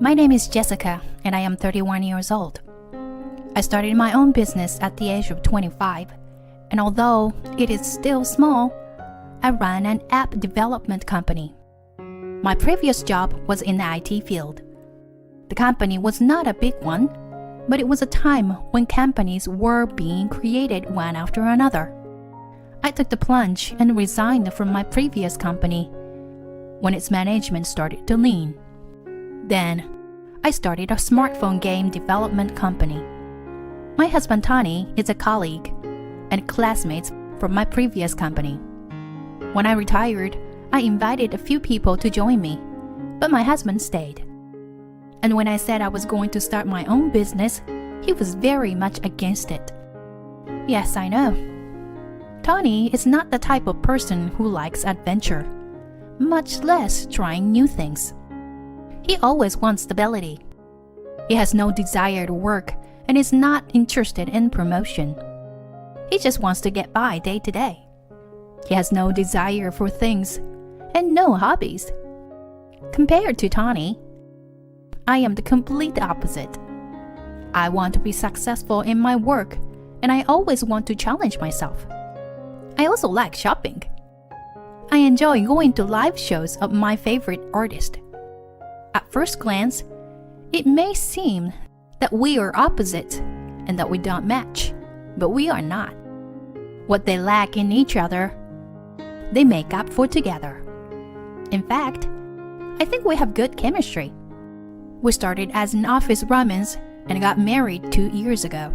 My name is Jessica, and I am 31 years old. I started my own business at the age of 25, and although it is still small, I run an app development company. My previous job was in the IT field. The company was not a big one, but it was a time when companies were being created one after another. I took the plunge and resigned from my previous company when its management started to lean. Then, I started a smartphone game development company. My husband Tony is a colleague and classmates from my previous company. When I retired, I invited a few people to join me, but my husband stayed. And when I said I was going to start my own business, he was very much against it. Yes, I know. Tony is not the type of person who likes adventure, much less trying new things. He always wants stability. He has no desire to work and is not interested in promotion. He just wants to get by day to day. He has no desire for things and no hobbies. Compared to Tony, I am the complete opposite. I want to be successful in my work, and I always want to challenge myself. I also like shopping. I enjoy going to live shows of my favorite artist. At first glance, it may seem that we are opposites and that we don't match, but we are not. What they lack in each other, they make up for together. In fact, I think we have good chemistry. We started as an office romance and got married 2 years ago.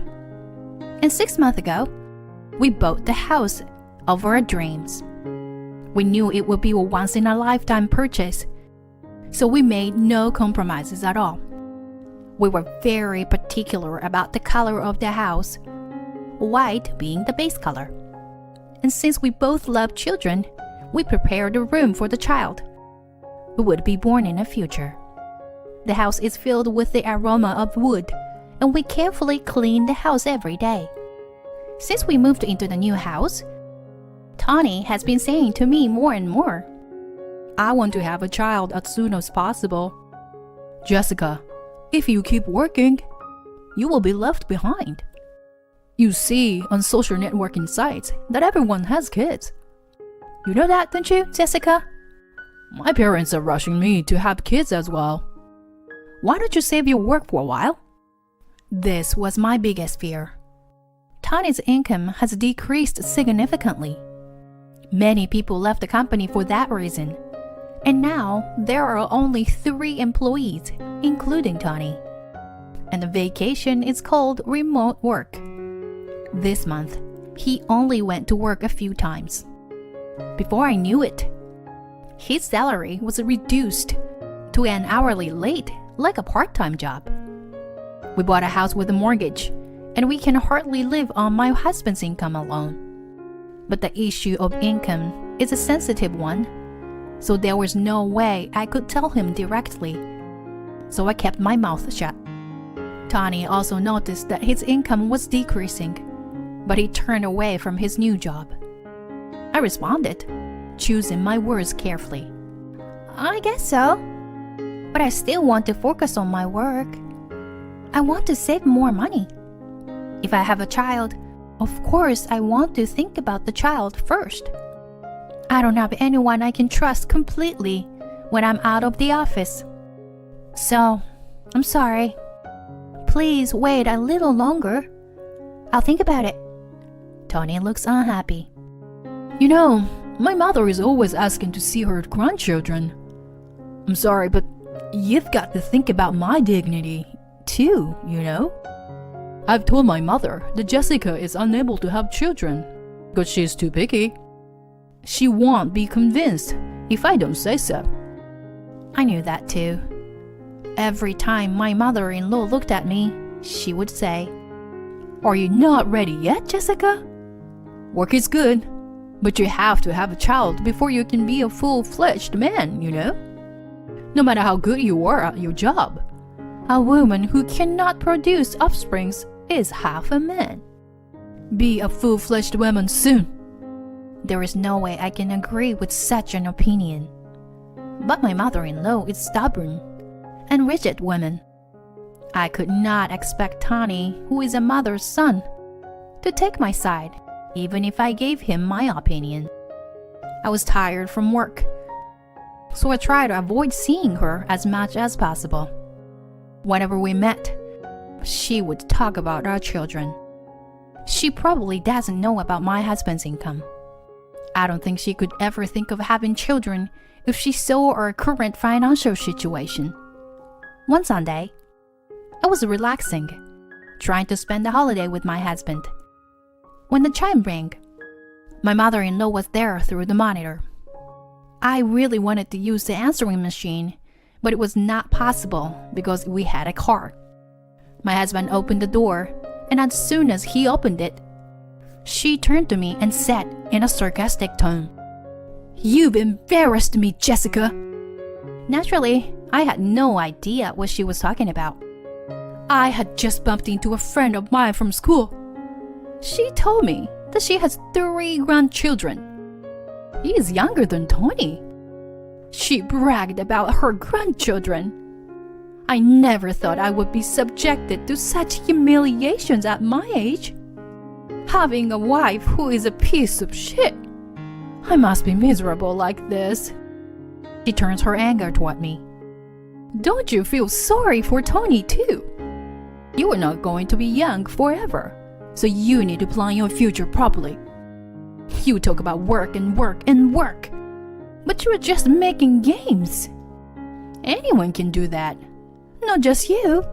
And 6 months ago, we bought the house of our dreams. We knew it would be a once-in-a-lifetime purchase, so we made no compromises at all. We were very particular about the color of the house, white being the base color. And since we both love children, we prepared a room for the child who would be born in the future. The house is filled with the aroma of wood, and we carefully clean the house every day. Since we moved into the new house, Tony has been saying to me more and more, "I want to have a child as soon as possible. Jessica, if you keep working, you will be left behind. You see on social networking sites that everyone has kids. You know that, don't you, Jessica? My parents are rushing me to have kids as well. Why don't you save your work for a while?" This was my biggest fear. Tony's income has decreased significantly. Many people left the company for that reason. And now there are only 3 employees, including Tony. And the vacation is called remote work. This month, he only went to work a few times. Before I knew it, his salary was reduced to an hourly rate, like a part-time job. We bought a house with a mortgage, and we can hardly live on my husband's income alone. But the issue of income is a sensitive one, so there was no way I could tell him directly. So I kept my mouth shut. Tony also noticed that his income was decreasing, but he turned away from his new job. I responded, choosing my words carefully. "I guess so. But I still want to focus on my work. I want to save more money. If I have a child, of course I want to think about the child first. I don't have anyone I can trust completely when I'm out of the office. So, I'm sorry. Please wait a little longer. I'll think about it." Tony looks unhappy. "You know, my mother is always asking to see her grandchildren. I'm sorry, but you've got to think about my dignity, too, you know? I've told my mother that Jessica is unable to have children because she's too picky. She won't be convinced if I don't say so." I knew that too. Every time my mother-in-law looked at me, she would say, "Are you not ready yet, Jessica? Work is good, but you have to have a child before you can be a full-fledged man, you know? No matter how good you are at your job, a woman who cannot produce offspring is half a man. Be a full-fledged woman soon." There is no way I can agree with such an opinion. But my mother-in-law is stubborn, and rigid woman. I could not expect Tony, who is a mother's son, to take my side, even if I gave him my opinion. I was tired from work, so I tried to avoid seeing her as much as possible. Whenever we met, she would talk about our children. She probably doesn't know about my husband's income. I don't think she could ever think of having children if she saw our current financial situation. One Sunday, I was relaxing, trying to spend the holiday with my husband, when the chime rang. My mother-in-law was there through the monitor. I really wanted to use the answering machine, but it was not possible because we had a car. My husband opened the door, and as soon as he opened it, she turned to me and said in a sarcastic tone, "You've embarrassed me, Jessica." Naturally, I had no idea what she was talking about. I had just bumped into a friend of mine from school. She told me that she has 3 grandchildren. He is younger than Tony. She bragged about her grandchildren. I never thought I would be subjected to such humiliations at my age. Having a wife who is a piece of shit. I must be miserable like this. She turns her anger toward me. Don't you feel sorry for Tony too? You are not going to be young forever, so you need to plan your future properly. You talk about work and work and work, but you are just making games. Anyone can do that, not just you.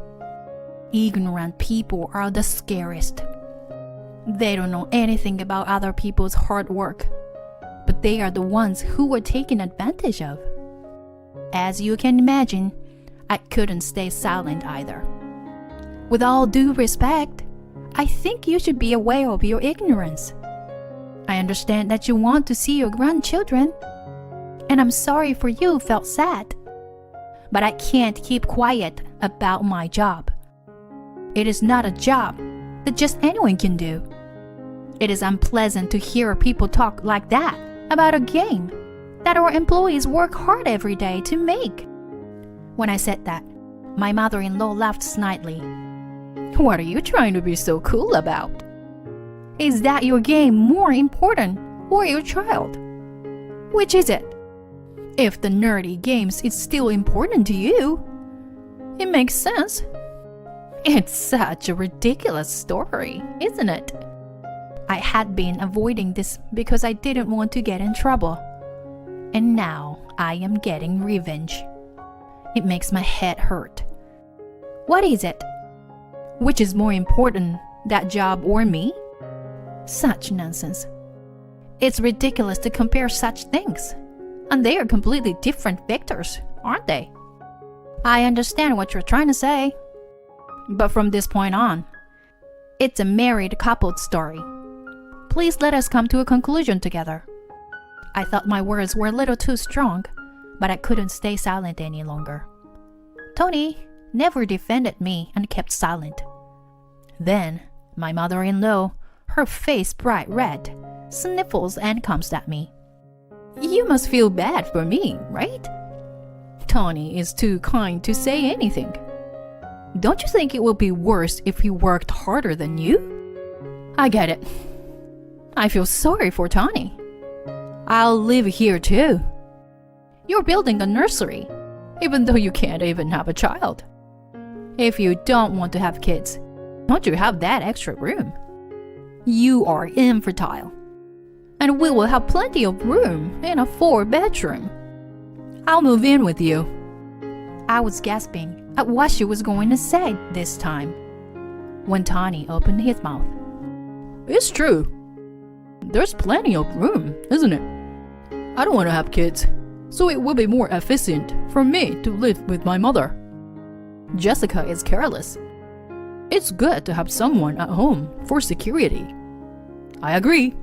Ignorant people are the scariest. They don't know anything about other people's hard work, but they are the ones who are taken advantage of. As you can imagine, I couldn't stay silent either. With all due respect, I think you should be aware of your ignorance. I understand that you want to see your grandchildren, and I'm sorry for you felt sad. But I can't keep quiet about my job. It is not a job that just anyone can do. It is unpleasant to hear people talk like that about a game that our employees work hard every day to make. When I said that, my mother-in-law laughed snidely. What are you trying to be so cool about? Is that your game more important or your child? Which is it? If the nerdy games is still important to you, it makes sense. It's such a ridiculous story, isn't it? I had been avoiding this because I didn't want to get in trouble. And now I am getting revenge. It makes my head hurt. What is it? Which is more important, that job or me? Such nonsense. It's ridiculous to compare such things. And they are completely different vectors, aren't they? I understand what you're trying to say. But from this point on, it's a married couple's story. Please let us come to a conclusion together. I thought my words were a little too strong, but I couldn't stay silent any longer. Tony never defended me and kept silent. Then, my mother-in-law, her face bright red, sniffles and comes at me. You must feel bad for me, right? Tony is too kind to say anything. Don't you think it would be worse if he worked harder than you? I get it. I feel sorry for Tony. I'll live here too. You're building a nursery, even though you can't even have a child. If you don't want to have kids, don't you have that extra room? You are infertile, and we will have plenty of room in a 4-bedroom. I'll move in with you. I was gasping at what she was going to say this time, when Tony opened his mouth. It's true. There's plenty of room, isn't it? I don't want to have kids, so it will be more efficient for me to live with my mother. Jessica is careless. It's good to have someone at home for security. I agree.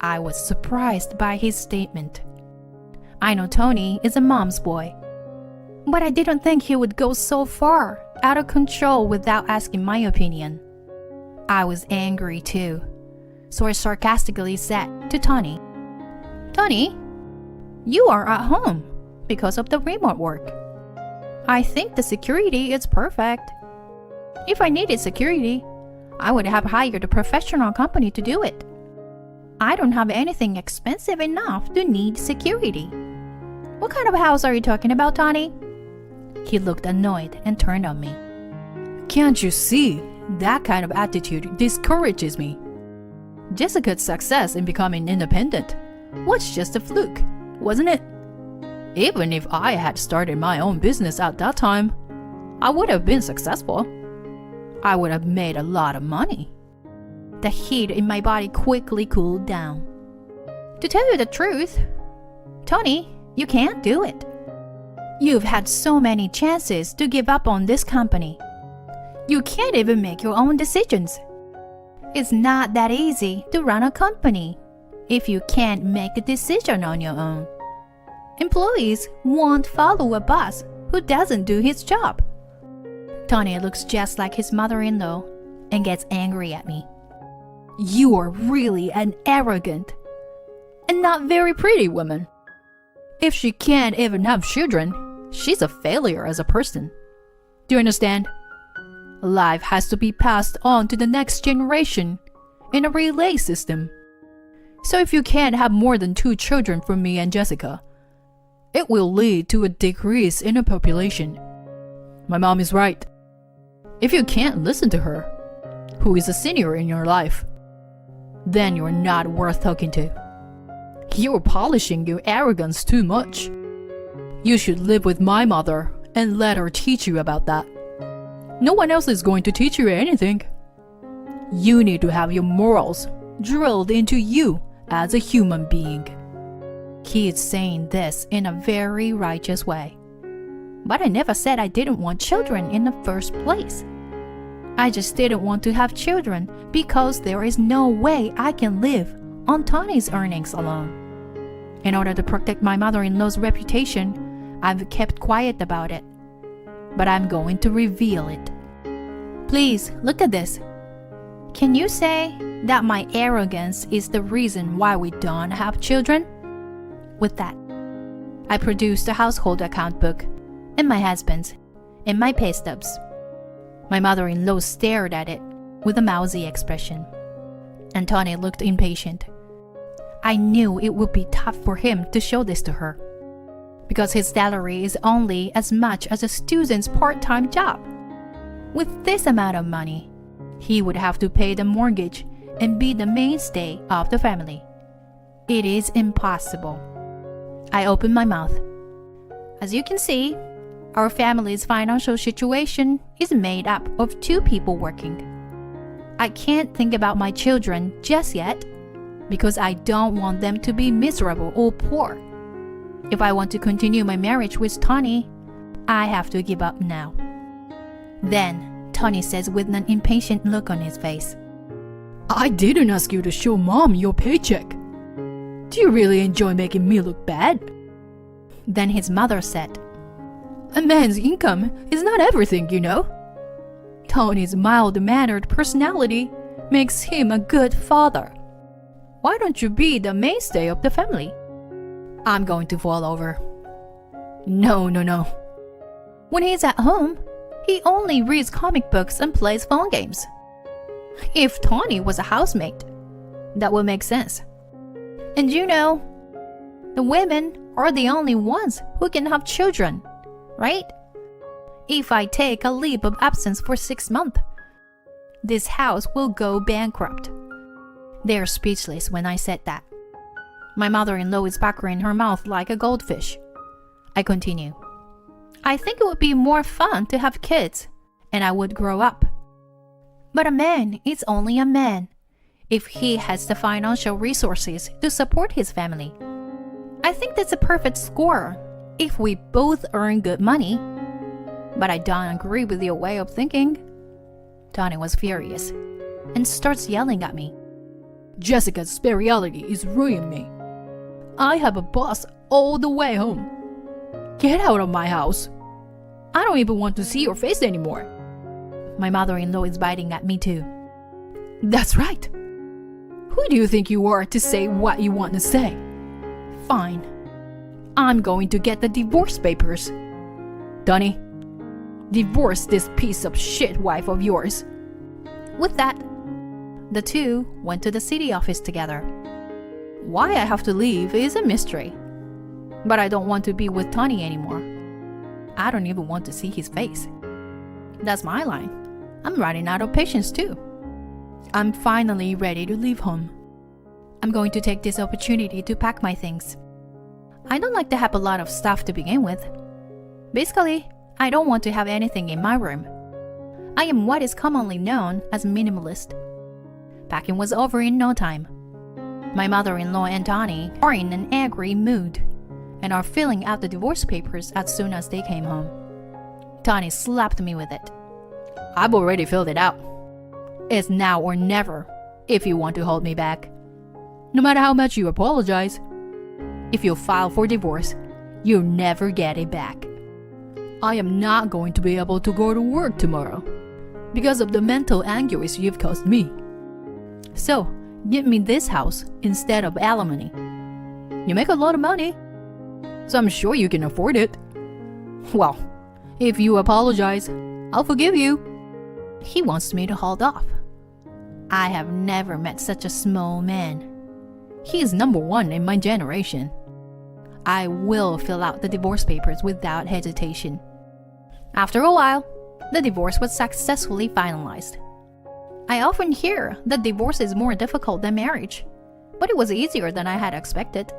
I was surprised by his statement. I know Tony is a mom's boy, but I didn't think he would go so far out of control without asking my opinion. I was angry too, so I sarcastically said to Tony, Tony, you are at home because of the remote work. I think the security is perfect. If I needed security, I would have hired a professional company to do it. I don't have anything expensive enough to need security. What kind of house are you talking about, Tony? He looked annoyed and turned on me. Can't you see? That kind of attitude discourages me. Jessica's success in becoming independent was just a fluke, wasn't it? Even if I had started my own business at that time, I would have been successful. I would have made a lot of money. The heat in my body quickly cooled down. To tell you the truth, Tony, you can't do it. You've had so many chances to give up on this company. You can't even make your own decisions. It's not that easy to run a company if you can't make a decision on your own. Employees won't follow a boss who doesn't do his job. Tony looks just like his mother-in-law and gets angry at me. You are really an arrogant and not very pretty woman. If she can't even have children, she's a failure as a person. Do you understand? Life has to be passed on to the next generation in a relay system. So if you can't have more than 2 children from me and Jessica, it will lead to a decrease in the population. My mom is right. If you can't listen to her, who is a senior in your life, then you're not worth talking to. You're polishing your arrogance too much. You should live with my mother and let her teach you about that. No one else is going to teach you anything. You need to have your morals drilled into you as a human being. He is saying this in a very righteous way. But I never said I didn't want children in the first place. I just didn't want to have children because there is no way I can live on Tony's earnings alone. In order to protect my mother-in-law's reputation, I've kept quiet about it. But I'm going to reveal it. Please, look at this. Can you say that my arrogance is the reason why we don't have children? With that, I produced a household account book, and my husband's, and my pay stubs. My mother-in-law stared at it with a mousy expression, and Tony looked impatient. I knew it would be tough for him to show this to her, because his salary is only as much as a student's part-time job. With this amount of money, he would have to pay the mortgage and be the mainstay of the family. It is impossible. I opened my mouth. As you can see, our family's financial situation is made up of 2 people working. I can't think about my children just yet because I don't want them to be miserable or poor. If I want to continue my marriage with Tony, I have to give up now. Then Tony says with an impatient look on his face, I didn't ask you to show Mom your paycheck. Do you really enjoy making me look bad? Then his mother said, A man's income is not everything, you know. Tony's mild-mannered personality makes him a good father. Why don't you be the mainstay of the family? I'm going to fall over. No. When he's at home, he only reads comic books and plays phone games. If Tony was a housemate, that would make sense. And you know, the women are the only ones who can have children, right? If I take a leave of absence for 6 months, this house will go bankrupt. They're speechless when I said that. My mother-in-law is puckering her mouth like a goldfish. I continue. I think it would be more fun to have kids, and I would grow up. But a man is only a man if he has the financial resources to support his family. I think that's a perfect score if we both earn good money. But I don't agree with your way of thinking. Tony was furious and starts yelling at me. Jessica's spirituality is ruining me. I have a boss all the way home. Get out of my house. I don't even want to see your face anymore. My mother-in-law is biting at me too. That's right. Who do you think you are to say what you want to say? Fine. I'm going to get the divorce papers. Donnie, Divorce this piece of shit wife of yours. With that, the two went to the city office together. Why I have to leave is a mystery. But I don't want to be with Tony anymore. I don't even want to see his face. That's my line. I'm running out of patience too. I'm finally ready to leave home. I'm going to take this opportunity to pack my things. I don't like to have a lot of stuff to begin with. Basically, I don't want to have anything in my room. I am what is commonly known as minimalist. Packing was over in no time. My mother-in-law and Tony are in an angry mood and are filling out the divorce papers as soon as they came home. Tony slapped me with it. I've already filled it out. It's now or never if you want to hold me back. No matter how much you apologize, if you file for divorce, you'll never get it back. I am not going to be able to go to work tomorrow because of the mental anguish you've caused me. So, give me this house instead of alimony. You make a lot of money, so I'm sure you can afford it. Well, if you apologize, I'll forgive you. He wants me to hold off. I have never met such a small man. He is number one in my generation. I will fill out the divorce papers without hesitation. After a while, the divorce was successfully finalized. I often hear that divorce is more difficult than marriage, but it was easier than I had expected.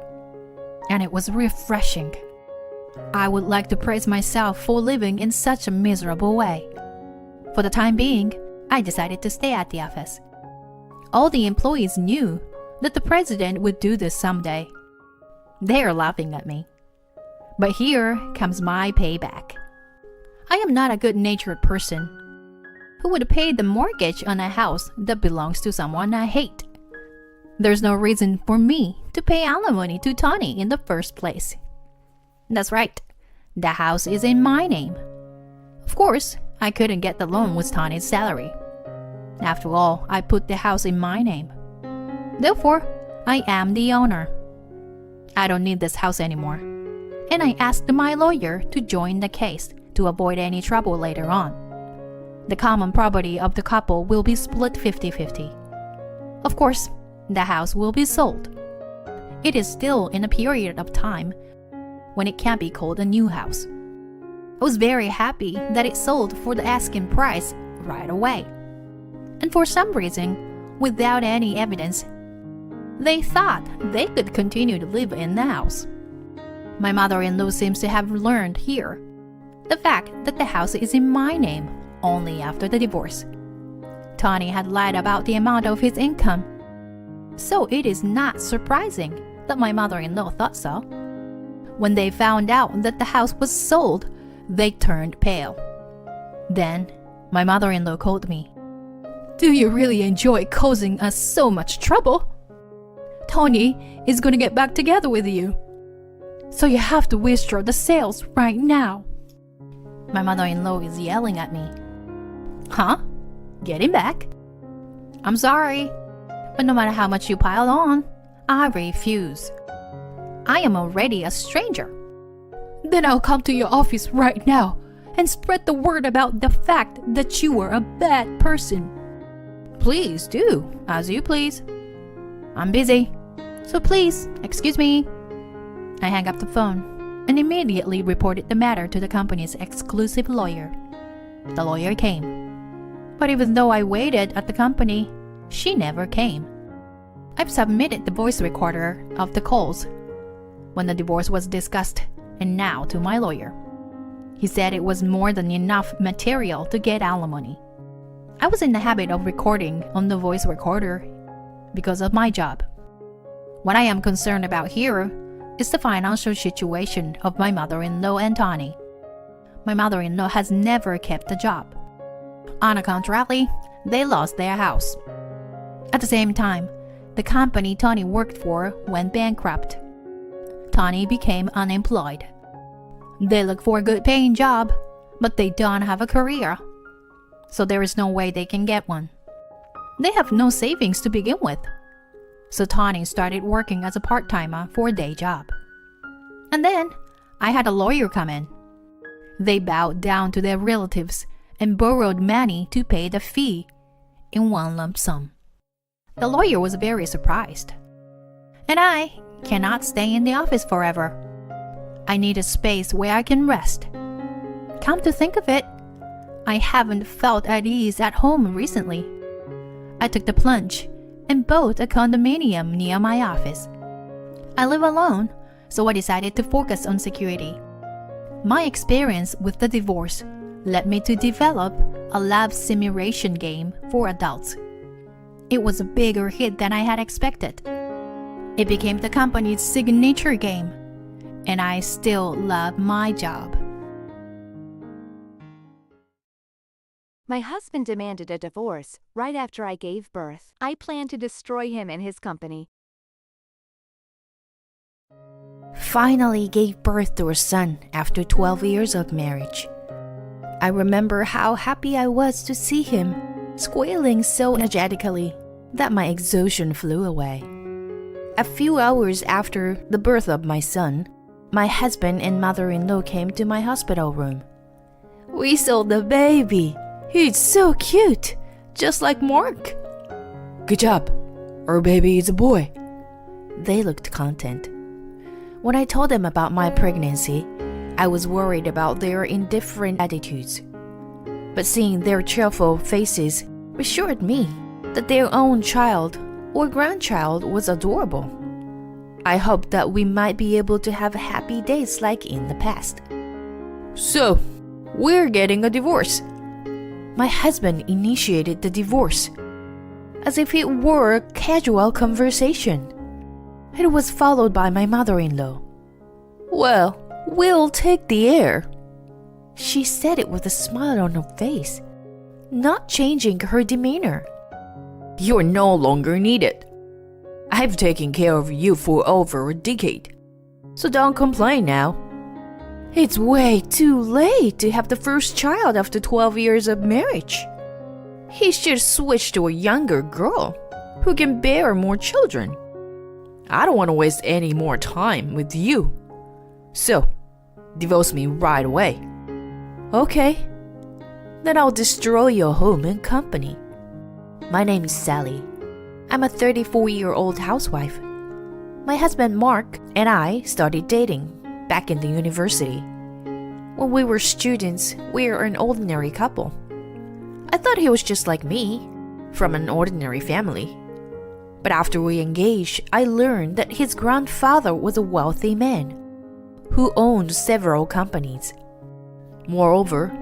And it was refreshing. I would like to praise myself for living in such a miserable way. For the time being, I decided to stay at the office. All the employees knew that the president would do this someday. They are laughing at me. But here comes my payback. I am not a good-natured person who would pay the mortgage on a house that belongs to someone I hate. There's no reason for me to pay alimony to Tony in the first place. That's right, the house is in my name. Of course, I couldn't get the loan with Tony's salary. After all, I put the house in my name. Therefore, I am the owner. I don't need this house anymore, and I asked my lawyer to join the case to avoid any trouble later on. The common property of the couple will be split 50-50. Of course, the house will be sold. It is still in a period of time when it can be called a new house. I was very happy that it sold for the asking price right away. And for some reason, without any evidence, they thought they could continue to live in the house. My mother-in-law seems to have learned here the fact that the house is in my name only after the divorce. Tony had lied about the amount of his income, so it is not surprising that my mother-in-law thought so. When they found out that the house was sold, they turned pale. Then, my mother-in-law called me. Do you really enjoy causing us so much trouble? Tony is going to get back together with you, so you have to withdraw the sales right now. My mother-in-law is yelling at me. Huh? Get him back? I'm sorry, but no matter how much you pile on, I refuse. I am already a stranger. Then I'll come to your office right now and spread the word about the fact that you are a bad person. Please do, as you please. I'm busy, so please, excuse me. I hung up the phone and immediately reported the matter to the company's exclusive lawyer. The lawyer came, but even though I waited at the company, she never came. I've submitted the voice recorder of the calls when the divorce was discussed, and now to my lawyer. He said it was more than enough material to get alimony. I was in the habit of recording on the voice recorder because of my job. What I am concerned about here is the financial situation of my mother-in-law and Tony. My mother-in-law has never kept a job. On the contrary, they lost their house. At the same time, the company Tony worked for went bankrupt. Tony became unemployed. They look for a good paying job, but they don't have a career, so there is no way they can get one. They have no savings to begin with, so Tony started working as a part-timer for a day job. And then I had a lawyer come in. They bowed down to their relatives and borrowed money to pay the fee in one lump sum. The lawyer was very surprised. And I cannot stay in the office forever. I need a space where I can rest. Come to think of it, I haven't felt at ease at home recently. I took the plunge and bought a condominium near my office. I live alone, so I decided to focus on security. My experience with the divorce led me to develop a love simulation game for adults. It was a bigger hit than I had expected. It became the company's signature game, and I still love my job. My husband demanded a divorce right after I gave birth. I plan to destroy him and his company. Finally gave birth to a son after 12 years of marriage. I remember how happy I was to see him, squealing so energetically that my exhaustion flew away. A few hours after the birth of my son, my husband and mother-in-law came to my hospital room. "We saw the baby. He's so cute, just like Mark." Good job. Our baby is a boy. They looked content. When I told them about my pregnancy, I was worried about their indifferent attitudes. But seeing their cheerful faces reassured me that their own child or grandchild was adorable. I hoped that we might be able to have happy days like in the past. So, we're getting a divorce. My husband initiated the divorce, as if it were a casual conversation. It was followed by my mother-in-law. "Well, we'll take the heir." She said it with a smile on her face, not changing her demeanor. You're no longer needed. I've taken care of you for over a decade, so don't complain now. It's way too late to have the first child after 12 years of marriage. He should switch to a younger girl who can bear more children. I don't want to waste any more time with you. So, divorce me right away. Okay, then I'll destroy your home and company. My name is Sally. I'm a 34-year-old housewife. My husband Mark and I started dating back in the university. When we were students, we were an ordinary couple. I thought he was just like me, from an ordinary family. But after we engaged, I learned that his grandfather was a wealthy man who owned several companies. Moreover,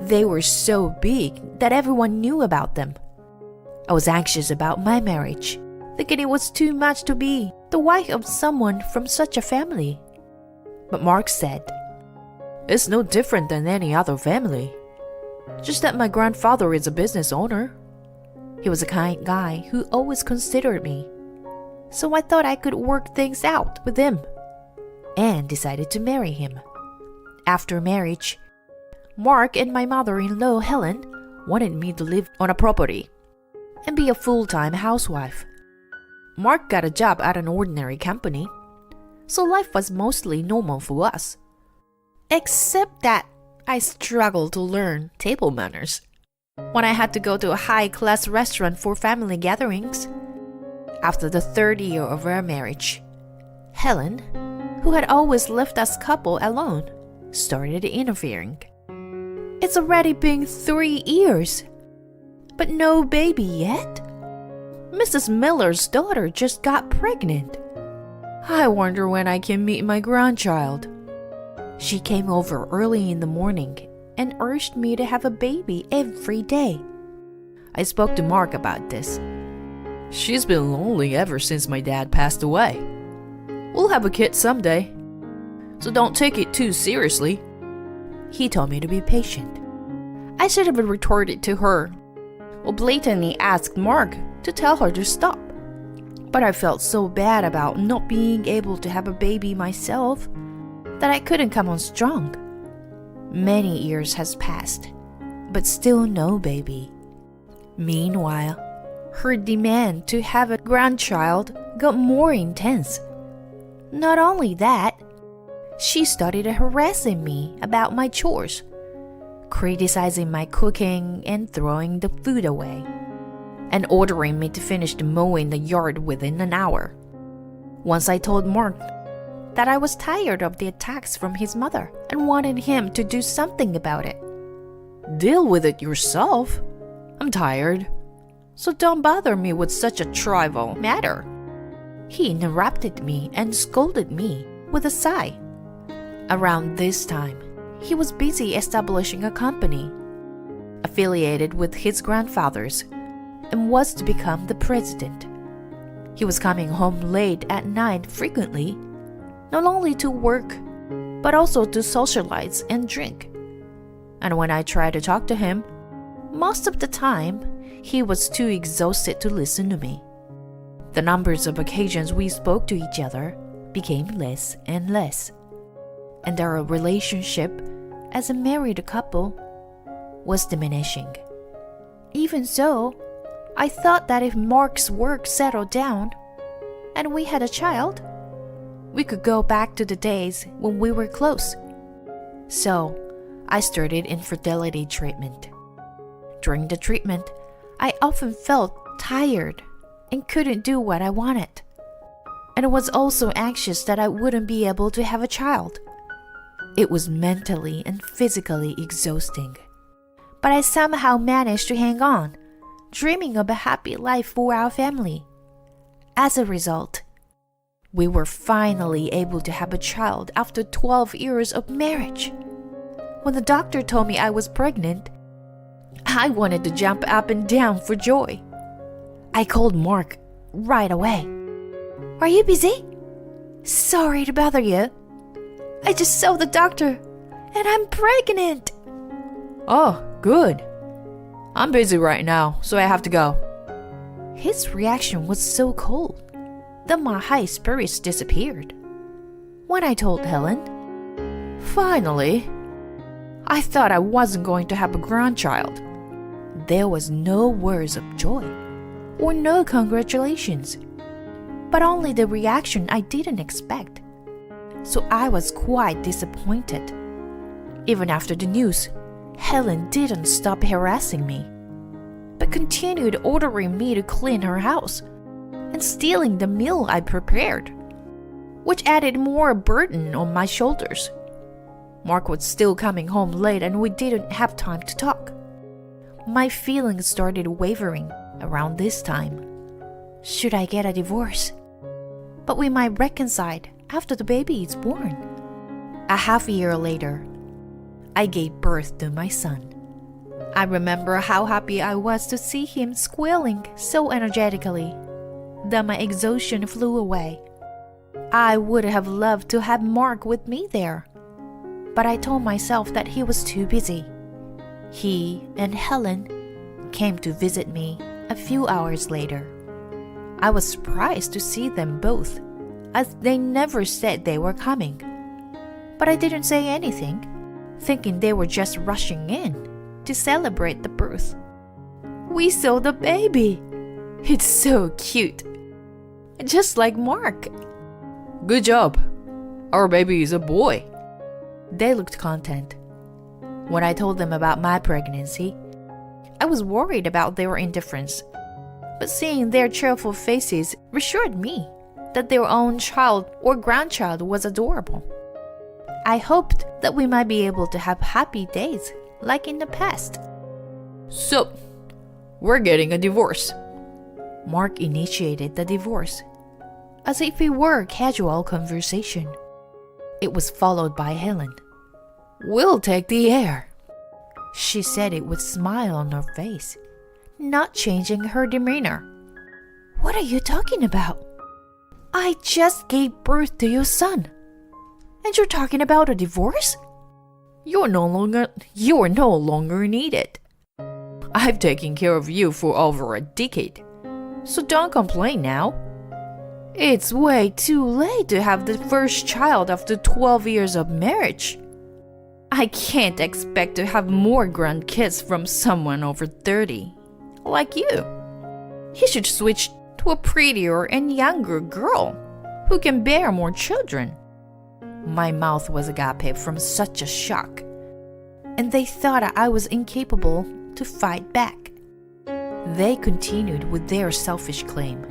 they were so big that everyone knew about them. I was anxious about my marriage, thinking it was too much to be the wife of someone from such a family. But Mark said, It's no different than any other family. Just that my grandfather is a business owner. He was a kind guy who always considered me. So I thought I could work things out with him and decided to marry him. After marriage, Mark and my mother-in-law Helen wanted me to live on a property and be a full-time housewife. Mark got a job at an ordinary company, so life was mostly normal for us. Except that I struggled to learn table manners when I had to go to a high-class restaurant for family gatherings. After the third year of our marriage, Helen, who had always left us couple alone, started interfering. It's already been 3 years, but no baby yet? Mrs. Miller's daughter just got pregnant. I wonder when I can meet my grandchild. She came over early in the morning and urged me to have a baby every day. I spoke to Mark about this. She's been lonely ever since my dad passed away. We'll have a kid someday, so don't take it too seriously. He told me to be patient. I should have retorted to her, or blatantly asked Mark to tell her to stop. But I felt so bad about not being able to have a baby myself that I couldn't come on strong. Many years has passed, but still no baby. Meanwhile, her demand to have a grandchild got more intense. Not only that, she started harassing me about my chores, criticizing my cooking and throwing the food away, and ordering me to finish the mowing the yard within an hour. Once I told Mark that I was tired of the attacks from his mother and wanted him to do something about it. "Deal with it yourself. I'm tired, so don't bother me with such a trivial matter." He interrupted me and scolded me with a sigh. Around this time, he was busy establishing a company affiliated with his grandfather's and was to become the president. He was coming home late at night frequently, not only to work, but also to socialize and drink. And when I tried to talk to him, most of the time, he was too exhausted to listen to me. The numbers of occasions we spoke to each other became less and less, and our relationship as a married couple was diminishing. Even so, I thought that if Mark's work settled down and we had a child, we could go back to the days when we were close. So, I started infertility treatment. During the treatment, I often felt tired and couldn't do what I wanted. And I was also anxious that I wouldn't be able to have a child. It was mentally and physically exhausting. But I somehow managed to hang on, dreaming of a happy life for our family. As a result, we were finally able to have a child after 12 years of marriage. When the doctor told me I was pregnant, I wanted to jump up and down for joy. I called Mark right away. "Are you busy? Sorry to bother you. I just saw the doctor and I'm pregnant." Oh, good. I'm busy right now, so I have to go. His reaction was so cold that my high spirits disappeared. When I told Helen, Finally, I thought I wasn't going to have a grandchild. there was no words of joy or no congratulations, but only the reaction I didn't expect. So I was quite disappointed. Even after the news, Helen didn't stop harassing me, but continued ordering me to clean her house and stealing the meal I prepared, which added more burden on my shoulders. Mark was still coming home late and we didn't have time to talk. My feelings started wavering around this time. Should I get a divorce? But we might reconcile after the baby is born. A half year later, I gave birth to my son. I remember how happy I was to see him squealing so energetically that my exhaustion flew away. I would have loved to have Mark with me there, but I told myself that he was too busy. He and Helen came to visit me a few hours later. I was surprised to see them both, as they never said they were coming. But I didn't say anything, thinking they were just rushing in to celebrate the birth. We saw the baby. It's so cute. Just like Mark. Good job. Our baby is a boy. They looked content. When I told them about my pregnancy, I was worried about their indifference. But seeing their cheerful faces reassured me that their own child or grandchild was adorable. I hoped that we might be able to have happy days like in the past. So, we're getting a divorce. Mark initiated the divorce, as if it were a casual conversation. It was followed by Helen. We'll take the air. She said it with a smile on her face, not changing her demeanor. What are you talking about? I just gave birth to your son. And you're talking about a divorce? You're no longer needed. I've taken care of you for over a decade, so don't complain now. It's way too late to have the first child after 12 years of marriage. I can't expect to have more grandkids from someone over 30, like you. You should switch to a prettier and younger girl who can bear more children. My mouth was agape from such a shock, and they thought I was incapable to fight back. They continued with their selfish claim.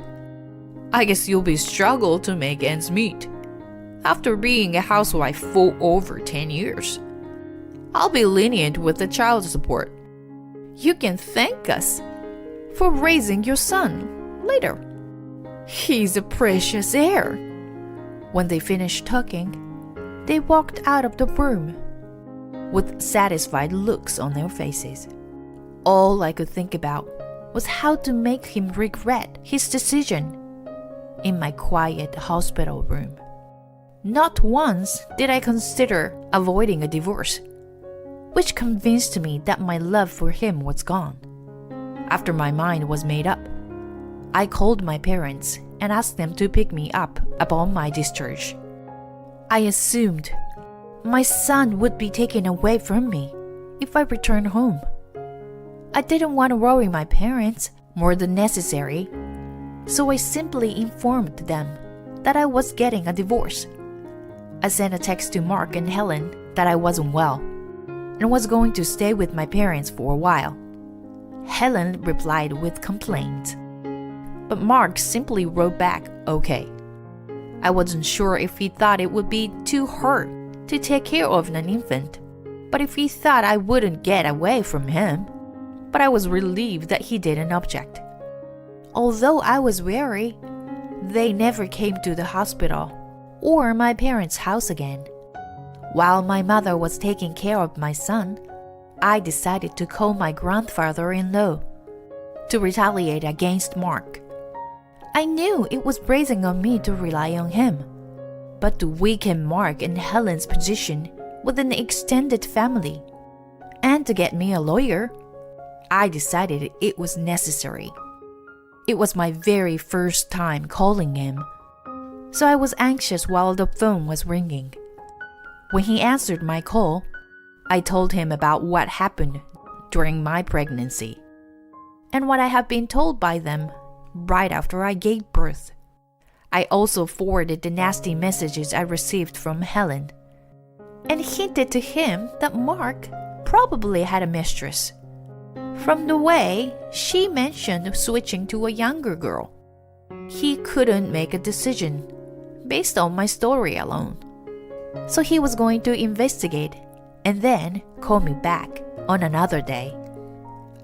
I guess you'll be struggle to make ends meet. After being a housewife for over 10 years. I'll be lenient with the child support. You can thank us for raising your son later. He's a precious heir. When they finished talking, they walked out of the room with satisfied looks on their faces. All I could think about was how to make him regret his decision in my quiet hospital room. Not once did I consider avoiding a divorce, which convinced me that my love for him was gone. After my mind was made up, I called my parents and asked them to pick me up upon my discharge. I assumed my son would be taken away from me if I returned home. I didn't want to worry my parents more than necessary, so I simply informed them that I was getting a divorce. I sent a text to Mark and Helen that I wasn't well and was going to stay with my parents for a while. Helen replied with complaints, but Mark simply wrote back, okay. I wasn't sure if he thought it would be too hard to take care of an infant, but if he thought I wouldn't get away from him, but I was relieved that he didn't object. Although I was wary, they never came to the hospital or my parents' house again. While my mother was taking care of my son, I decided to call my grandfather-in-law to retaliate against Mark. I knew it was bracing on me to rely on him, but to weaken Mark and Helen's position with an extended family, and to get me a lawyer, I decided it was necessary. It was my very first time calling him, so I was anxious while the phone was ringing. When he answered my call, I told him about what happened during my pregnancy and what I had been told by them right after I gave birth. I also forwarded the nasty messages I received from Helen and hinted to him that Mark probably had a mistress, from the way she mentioned switching to a younger girl. He couldn't make a decision based on my story alone, so he was going to investigate and then call me back on another day.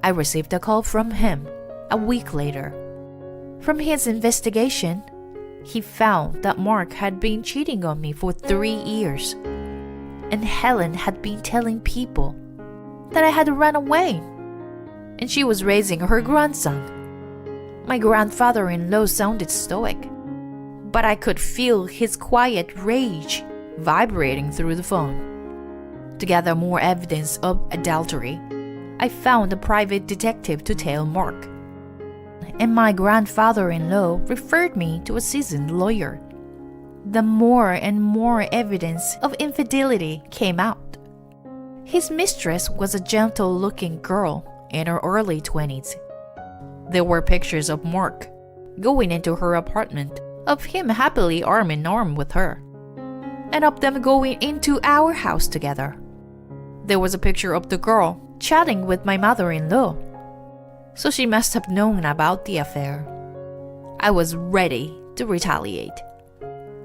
I received a call from him a week later. From his investigation, he found that Mark had been cheating on me for 3 years, and Helen had been telling people that I had run away, and she was raising her grandson. My grandfather-in-law sounded stoic, but I could feel his quiet rage vibrating through the phone. To gather more evidence of adultery, I found a private detective to tell Mark, and my grandfather-in-law referred me to a seasoned lawyer. The more and more evidence of infidelity came out. His mistress was a gentle-looking girl in her early 20s. There were pictures of Mark going into her apartment, of him happily arm in arm with her, and of them going into our house together. There was a picture of the girl chatting with my mother-in-law, so she must have known about the affair. I was ready to retaliate.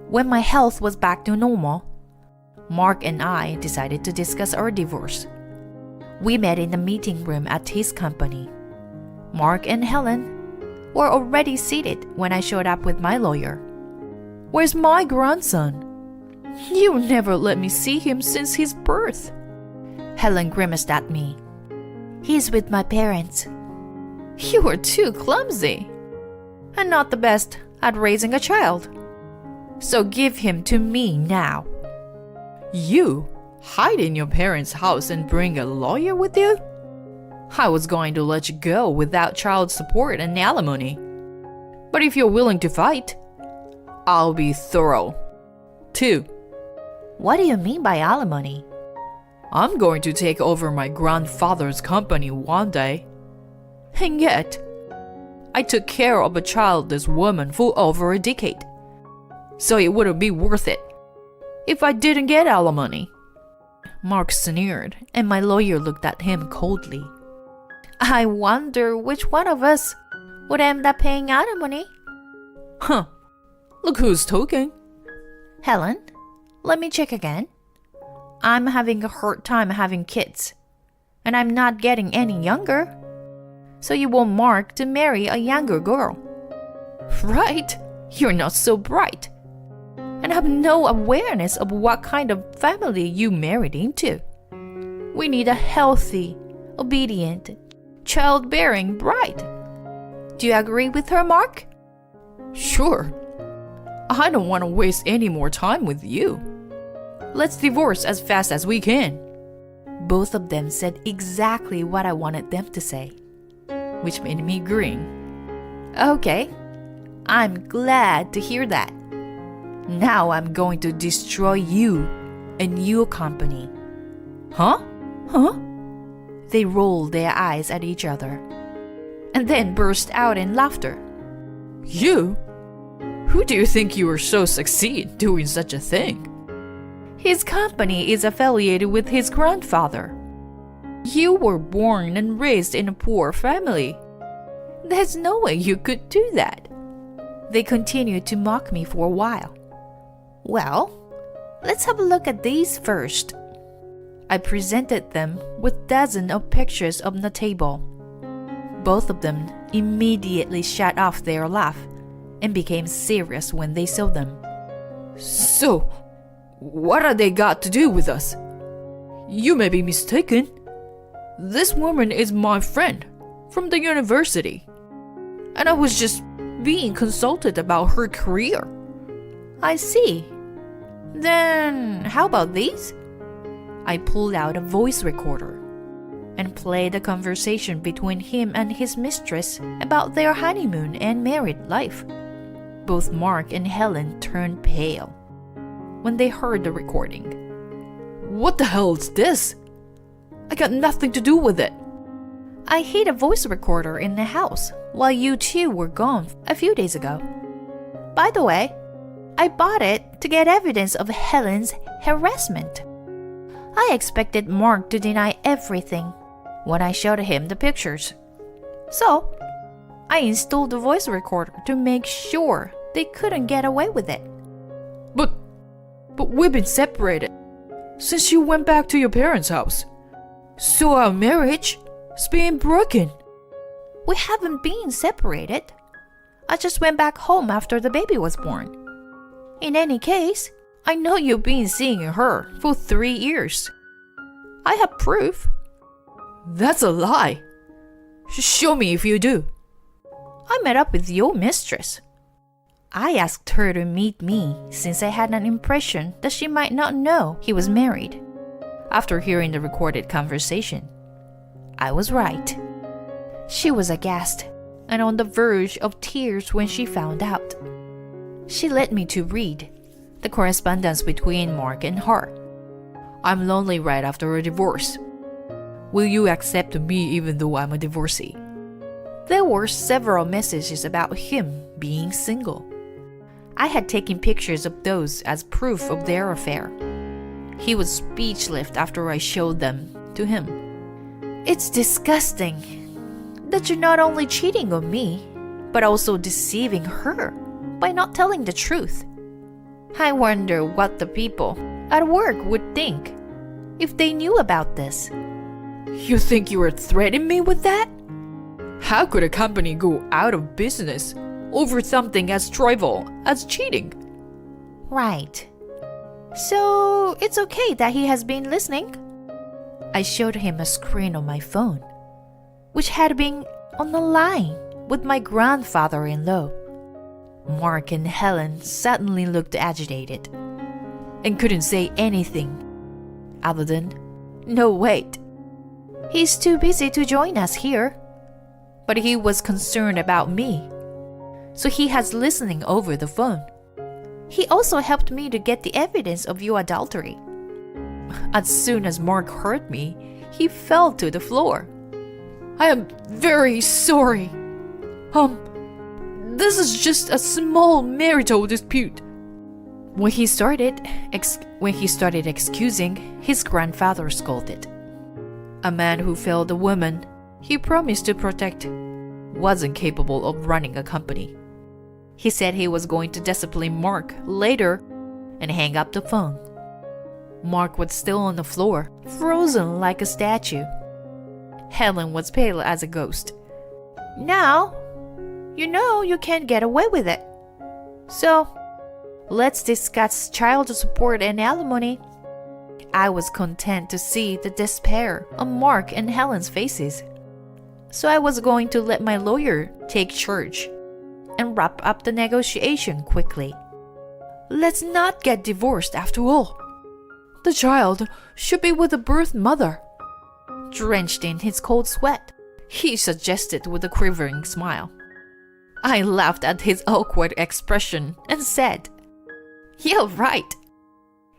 When my health was back to normal, Mark and I decided to discuss our divorce. We met in the meeting room at his company. Mark and Helen were already seated when I showed up with my lawyer. "Where's my grandson? You never let me see him since his birth." Helen grimaced at me. "He's with my parents." "You are too clumsy and not the best at raising a child. So give him to me now." "You hide in your parents' house and bring a lawyer with you? I was going to let you go without child support and alimony. But if you're willing to fight, I'll be thorough, too." "What do you mean by alimony?" "I'm going to take over my grandfather's company one day. And yet, I took care of a childless woman for over a decade, so it wouldn't be worth it. if I didn't get alimony. Mark sneered, and my lawyer looked at him coldly. I wonder which one of us would end up paying alimony. Huh. Look who's talking. Helen, let me check again. I'm having a hard time having kids, and I'm not getting any younger. So you want Mark to marry a younger girl. Right? You're not so bright, and have no awareness of what kind of family you married into. We need a healthy, obedient, childbearing bride. Do you agree with her, Mark? Sure. I don't want to waste any more time with you. Let's divorce as fast as we can. Both of them said exactly what I wanted them to say, which made me grin. Okay, I'm glad to hear that. Now I'm going to destroy you and your company. Huh? Huh? They rolled their eyes at each other and then burst out in laughter. You? Who do you think you are so succeed doing such a thing? His company is affiliated with his grandfather. You were born and raised in a poor family. There's no way you could do that. They continued to mock me for a while. Well, let's have a look at these first. I presented them with dozens of pictures on the table. Both of them immediately shut off their laugh and became serious when they saw them. So, what are they got to do with us? You may be mistaken. This woman is my friend from the university, and I was just being consulted about her career. I see. Then how about these? I pulled out a voice recorder and played a conversation between him and his mistress about their honeymoon and married life. Both Mark and Helen turned pale when they heard the recording. What the hell is this? I got nothing to do with it. I hid a voice recorder in the house while you two were gone a few days ago. By the way, I bought it to get evidence of Helen's harassment. I expected Mark to deny everything when I showed him the pictures. So, I installed the voice recorder to make sure they couldn't get away with it. But we've been separated since you went back to your parents' house. So our marriage is being broken. We haven't been separated. I just went back home after the baby was born. In any case, I know you've been seeing her for 3 years. I have proof. That's a lie. Show me if you do. I met up with your mistress. I asked her to meet me since I had an impression that she might not know he was married. After hearing the recorded conversation, I was right. She was aghast and on the verge of tears when she found out. She led me to read the correspondence between Mark and her. I'm lonely right after a divorce. Will you accept me even though I'm a divorcee? There were several messages about him being single. I had taken pictures of those as proof of their affair. He was speechless after I showed them to him. It's disgusting that you're not only cheating on me, but also deceiving her by not telling the truth. I wonder what the people at work would think if they knew about this. You think you were threatening me with that? How could a company go out of business over something as trivial as cheating? Right. So it's okay that he has been listening? I showed him a screen on my phone, which had been on the line with my grandfather-in-law. Mark and Helen suddenly looked agitated and couldn't say anything other than, "No, wait. He's too busy to join us here." But he was concerned about me, so he has listening over the phone. He also helped me to get the evidence of your adultery. As soon as Mark heard me, he fell to the floor. I am very sorry. This is just a small marital dispute. When he started excusing, his grandfather scolded. A man who failed a woman he promised to protect wasn't capable of running a company. He said he was going to discipline Mark later and hang up the phone. Mark was still on the floor, frozen like a statue. Helen was pale as a ghost. Now, you know you can't get away with it. So, let's discuss child support and alimony. I was content to see the despair on Mark and Helen's faces. So I was going to let my lawyer take charge and wrap up the negotiation quickly. Let's not get divorced after all. The child should be with the birth mother. Drenched in his cold sweat, he suggested with a quivering smile. I laughed at his awkward expression and said, "You're right."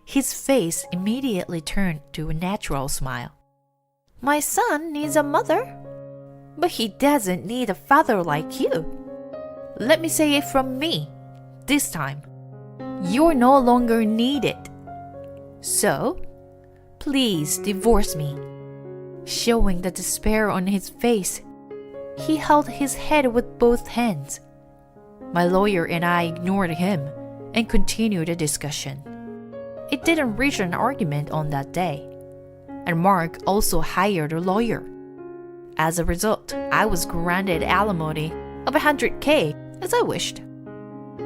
His face immediately turned to a natural smile. My son needs a mother, but he doesn't need a father like you. Let me say it from me, this time. You're no longer needed. So, please divorce me. Showing the despair on his face, he held his head with both hands. My lawyer and I ignored him and continued the discussion. It didn't reach an argument on that day, and Mark also hired a lawyer. As a result, I was granted alimony of $100K as I wished.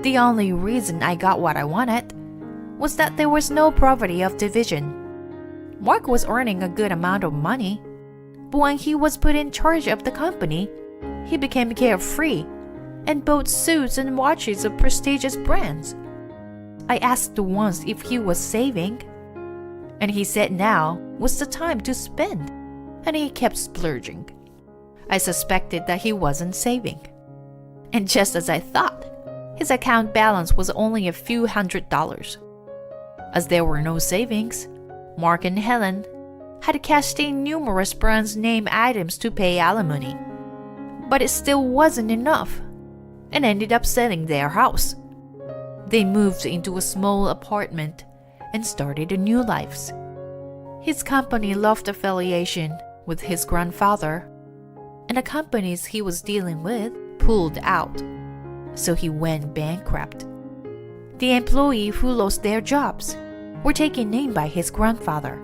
The only reason I got what I wanted was that there was no property of division. Mark was earning a good amount of money, but when he was put in charge of the company, he became carefree and bought suits and watches of prestigious brands. I asked once if he was saving, and he said now was the time to spend, and he kept splurging. I suspected that he wasn't saving. And just as I thought, his account balance was only a few $100s. As there were no savings, Mark and Helen had cashed in numerous brand name items to pay alimony. But it still wasn't enough, and ended up selling their house. They moved into a small apartment and started a new lives. His company lost affiliation with his grandfather, and the companies he was dealing with pulled out, so he went bankrupt. The employees who lost their jobs were taken in by his grandfather.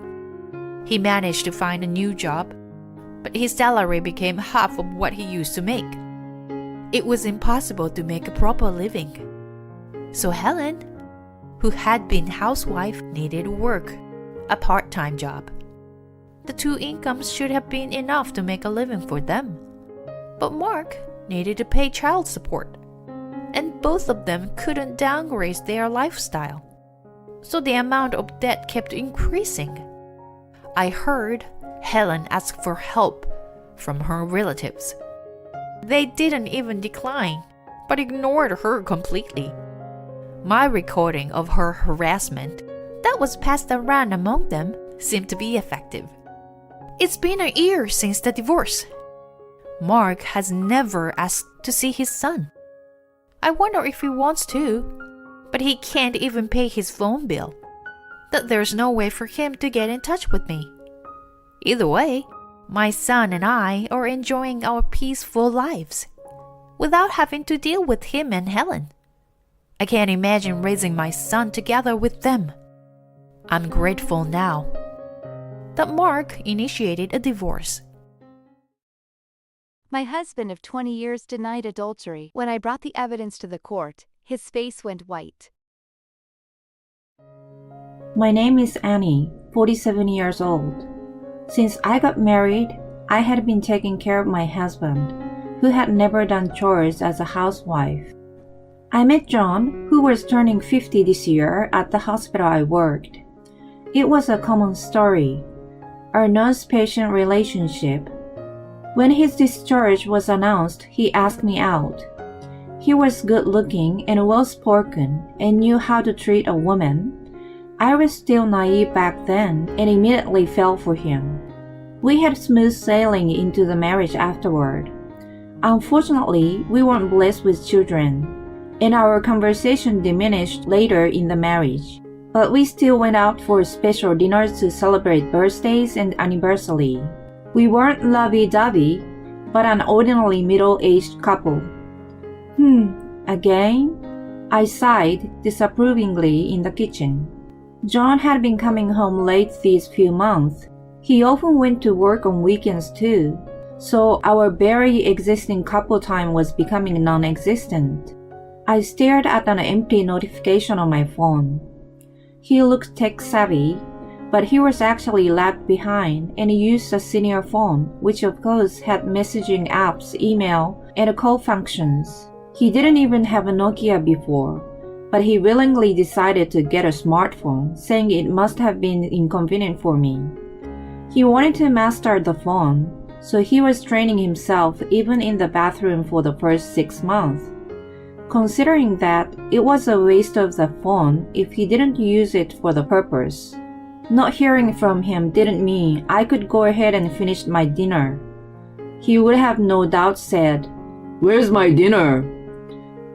He managed to find a new job, but his salary became half of what he used to make. It was impossible to make a proper living. So Helen, who had been housewife, needed work, a part-time job. The two incomes should have been enough to make a living for them. But Mark needed to pay child support, and both of them couldn't downgrade their lifestyle. So the amount of debt kept increasing. I heard Helen ask for help from her relatives. They didn't even decline, but ignored her completely. My recording of her harassment that was passed around among them seemed to be effective. It's been a year since the divorce. Mark has never asked to see his son. I wonder if he wants to, but he can't even pay his phone bill. That there's no way for him to get in touch with me. Either way, my son and I are enjoying our peaceful lives without having to deal with him and Helen. I can't imagine raising my son together with them. I'm grateful now that Mark initiated a divorce. My husband of 20 years denied adultery. When I brought the evidence to the court, his face went white. My name is Annie, 47 years old. Since I got married, I had been taking care of my husband, who had never done chores as a housewife. I met John, who was turning 50 this year, at the hospital I worked. It was a common story, our nurse-patient relationship. When his discharge was announced, he asked me out. He was good-looking and well-spoken and knew how to treat a woman. I was still naive back then and immediately fell for him. We had smooth sailing into the marriage afterward. Unfortunately, we weren't blessed with children. and our conversation diminished later in the marriage. But we still went out for special dinners to celebrate birthdays and anniversary. We weren't lovey-dovey, but an ordinarily middle-aged couple. Again? I sighed disapprovingly in the kitchen. John had been coming home late these few months. He often went to work on weekends too, so our barely existing couple time was becoming non-existent. I stared at an empty notification on my phone. He looked tech-savvy, but he was actually lagged behind and used a senior phone, which of course had messaging apps, email, and call functions. He didn't even have a Nokia before, but he willingly decided to get a smartphone, saying it must have been inconvenient for me. He wanted to master the phone, so he was training himself even in the bathroom for the first 6 months. Considering that, it was a waste of the phone if he didn't use it for the purpose. Not hearing from him didn't mean I could go ahead and finish my dinner. He would have no doubt said, "Where's my dinner?"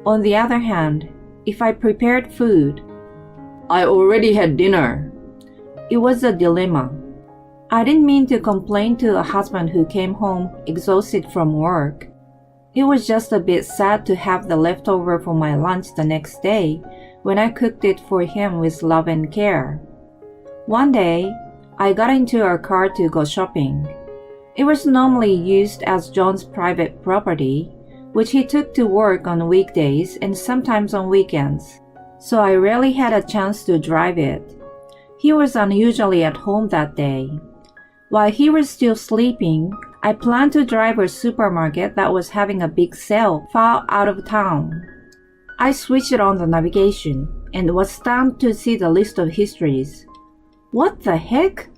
On the other hand, if I prepared food, "I already had dinner." It was a dilemma. I didn't mean to complain to a husband who came home exhausted from work. It was just a bit sad to have the leftover for my lunch the next day when I cooked it for him with love and care. One day, I got into our car to go shopping. It was normally used as John's private property, which he took to work on weekdays and sometimes on weekends, so I rarely had a chance to drive it. He was unusually at home that day. While he was still sleeping, I planned to drive a supermarket that was having a big sale far out of town. I switched on the navigation and was stunned to see the list of histories. What the heck?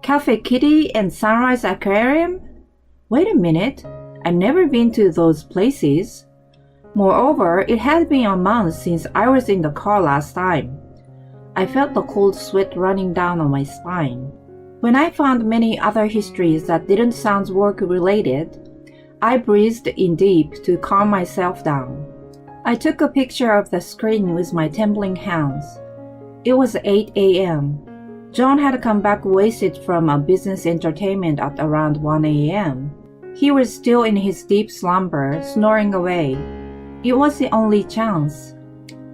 Cafe Kitty and Sunrise Aquarium? Wait a minute, I'd never been to those places. Moreover, it had been a month since I was in the car last time. I felt the cold sweat running down on my spine. When I found many other histories that didn't sound work-related, I breathed in deep to calm myself down. I took a picture of the screen with my trembling hands. It was 8 a.m. John had come back wasted from a business entertainment at around 1 a.m. He was still in his deep slumber, snoring away. It was the only chance.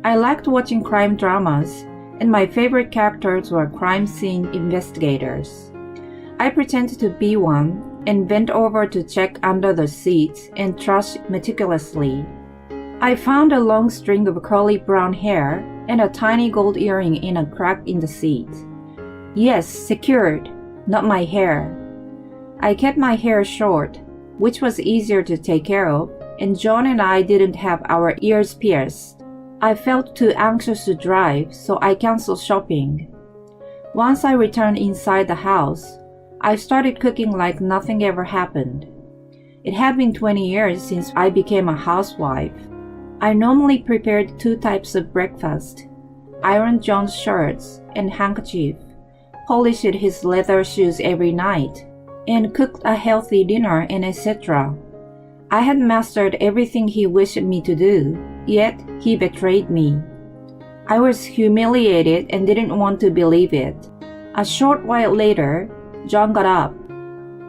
I liked watching crime dramas, and my favorite characters were crime scene investigators. I pretended to be one and bent over to check under the seats and trash meticulously. I found a long string of curly brown hair and a tiny gold earring in a crack in the seat. Yes, secured, not my hair. I kept my hair short, which was easier to take care of, and John and I didn't have our ears pierced. I felt too anxious to drive, so I canceled shopping. Once I returned inside the house, I started cooking like nothing ever happened. It had been 20 years since I became a housewife. I normally prepared 2 types of breakfast: ironed John's shirts and handkerchief, polished his leather shoes every night, and cooked a healthy dinner and etc. I had mastered everything he wished me to do, yet he betrayed me. I was humiliated and didn't want to believe it. A short while later, John got up.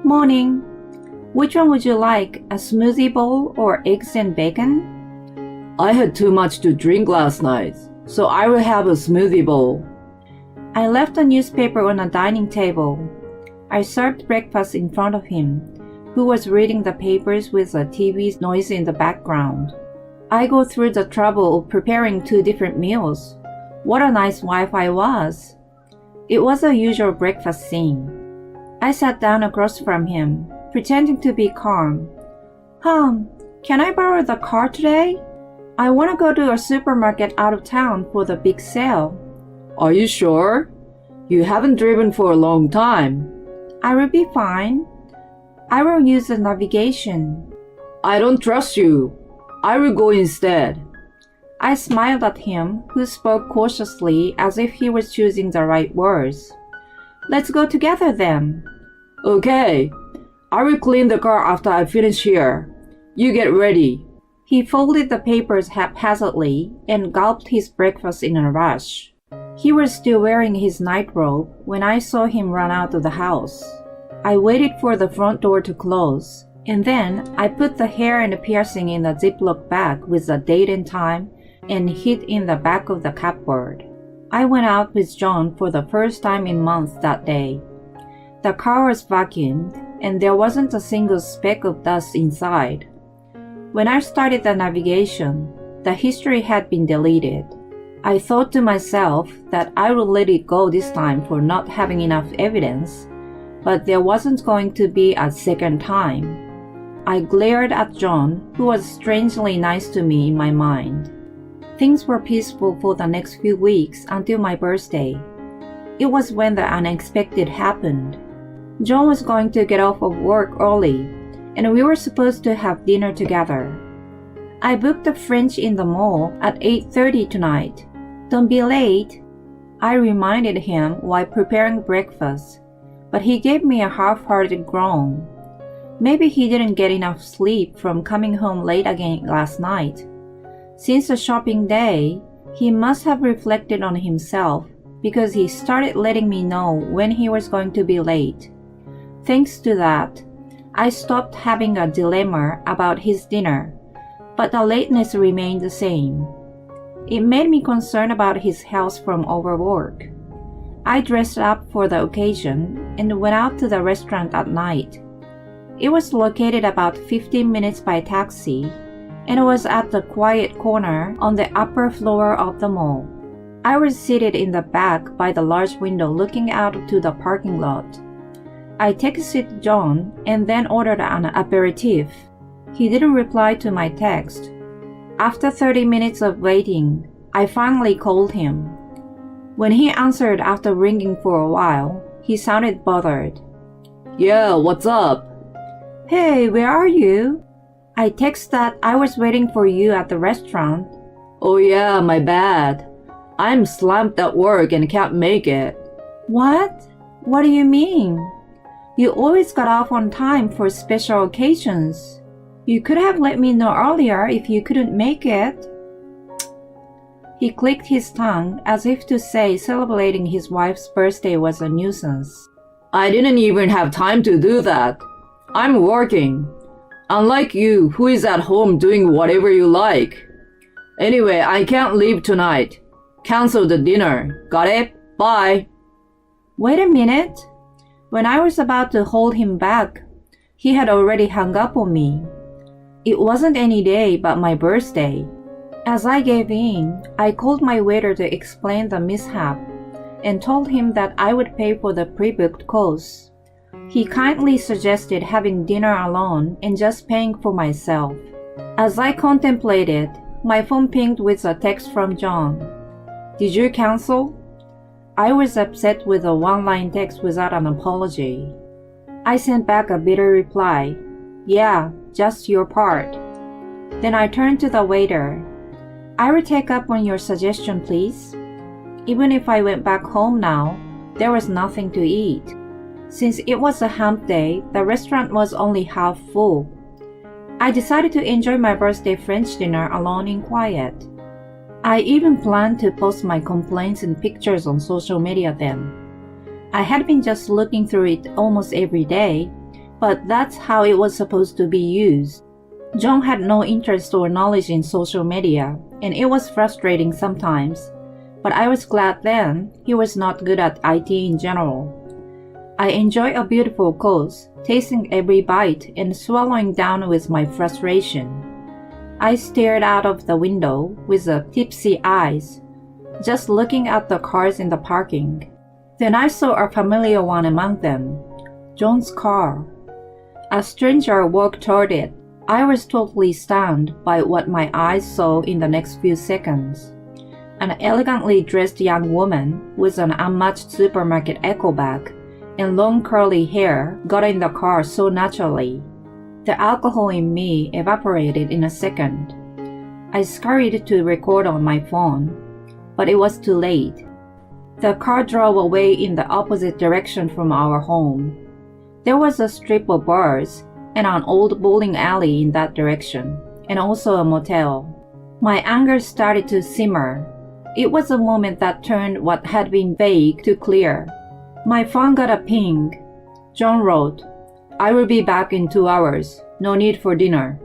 "Morning. Which one would you like, a smoothie bowl or eggs and bacon?" "I had too much to drink last night, so I will have a smoothie bowl." I left a newspaper on a dining table. I served breakfast in front of him, who was reading the papers with a TV noise in the background. I go through the trouble of preparing 2 different meals. What a nice wife I was. It was a usual breakfast scene. I sat down across from him, pretending to be calm. Can I borrow the car today? I want to go to a supermarket out of town for the big sale." "Are you sure? You haven't driven for a long time." "I will be fine. I will use the navigation." "I don't trust you. I will go instead." I smiled at him, who spoke cautiously as if he was choosing the right words. "Let's go together then." "Okay. I will clean the car after I finish here. You get ready." He folded the papers haphazardly and gulped his breakfast in a rush. He was still wearing his nightrobe when I saw him run out of the house. I waited for the front door to close, and then I put the hair and the piercing in a Ziploc bag with the date and time and hid in the back of the cupboard. I went out with John for the first time in months that day. The car was vacuumed, and there wasn't a single speck of dust inside. When I started the navigation, the history had been deleted. I thought to myself that I would let it go this time for not having enough evidence, but there wasn't going to be a second time. I glared at John, who was strangely nice to me in my mind. Things were peaceful for the next few weeks until my birthday. It was when the unexpected happened. John was going to get off of work early, and we were supposed to have dinner together. I booked the French in the mall at 8:30 tonight. Don't be late, I reminded him while preparing breakfast, but he gave me a half-hearted groan. Maybe he didn't get enough sleep from coming home late again last night. Since the shopping day, he must have reflected on himself because he started letting me know when he was going to be late. Thanks to that, I stopped having a dilemma about his dinner, but the lateness remained the same. It made me concerned about his health from overwork. I dressed up for the occasion and went out to the restaurant at night. It was located about 15 minutes by taxi, and it was at the quiet corner on the upper floor of the mall. I was seated in the back by the large window looking out to the parking lot. I texted John and then ordered an aperitif. He didn't reply to my text. After 30 minutes of waiting, I finally called him. When he answered after ringing for a while, he sounded bothered. Yeah, what's up? Hey, where are you? I texted that I was waiting for you at the restaurant. Oh yeah, my bad. I'm slammed at work and can't make it. What? What do you mean? You always got off on time for special occasions. You could have let me know earlier if you couldn't make it. He clicked his tongue as if to say celebrating his wife's birthday was a nuisance. I didn't even have time to do that. I'm working. Unlike you, who is at home doing whatever you like. Anyway, I can't leave tonight. Cancel the dinner. Got it? Bye. Wait a minute. When I was about to hold him back, he had already hung up on me. It wasn't any day but my birthday. As I gave in, I called my waiter to explain the mishap and told him that I would pay for the pre-booked course. He kindly suggested having dinner alone and just paying for myself. As I contemplated, my phone pinged with a text from John. Did you cancel? I was upset with a one-line text without an apology. I sent back a bitter reply. Yeah, just your part. Then I turned to the waiter. I will take up on your suggestion, please. Even if I went back home now, there was nothing to eat. Since it was a hump day, the restaurant was only half full. I decided to enjoy my birthday French dinner alone in quiet. I even planned to post my complaints and pictures on social media then. I had been just looking through it almost every day, but that's how it was supposed to be used. John had no interest or knowledge in social media, and it was frustrating sometimes, but I was glad then he was not good at IT in general. I enjoy a beautiful course, tasting every bite and swallowing down with my frustration. I stared out of the window with tipsy eyes, just looking at the cars in the parking. Then I saw a familiar one among them, John's car. A stranger walked toward it. I was totally stunned by what my eyes saw in the next few seconds. An elegantly dressed young woman with an unmatched supermarket echo bag and long curly hair got in the car so naturally. The alcohol in me evaporated in a second. I scurried to record on my phone, but it was too late. The car drove away in the opposite direction from our home. There was a strip of bars and an old bowling alley in that direction, and also a motel. My anger started to simmer. It was a moment that turned what had been vague to clear. My phone got a ping. John wrote, "I will be back in 2 hours. No need for dinner."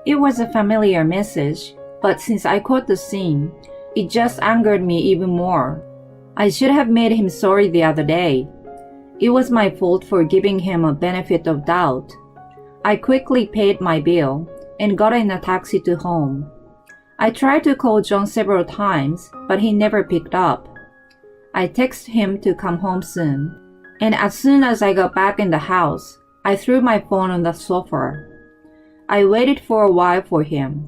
It was a familiar message, but since I caught the scene, it just angered me even more. I should have made him sorry the other day. It was my fault for giving him a benefit of doubt. I quickly paid my bill and got in a taxi to home. I tried to call John several times, but he never picked up. I texted him to come home soon, and as soon as I got back in the house, I threw my phone on the sofa. I waited for a while for him.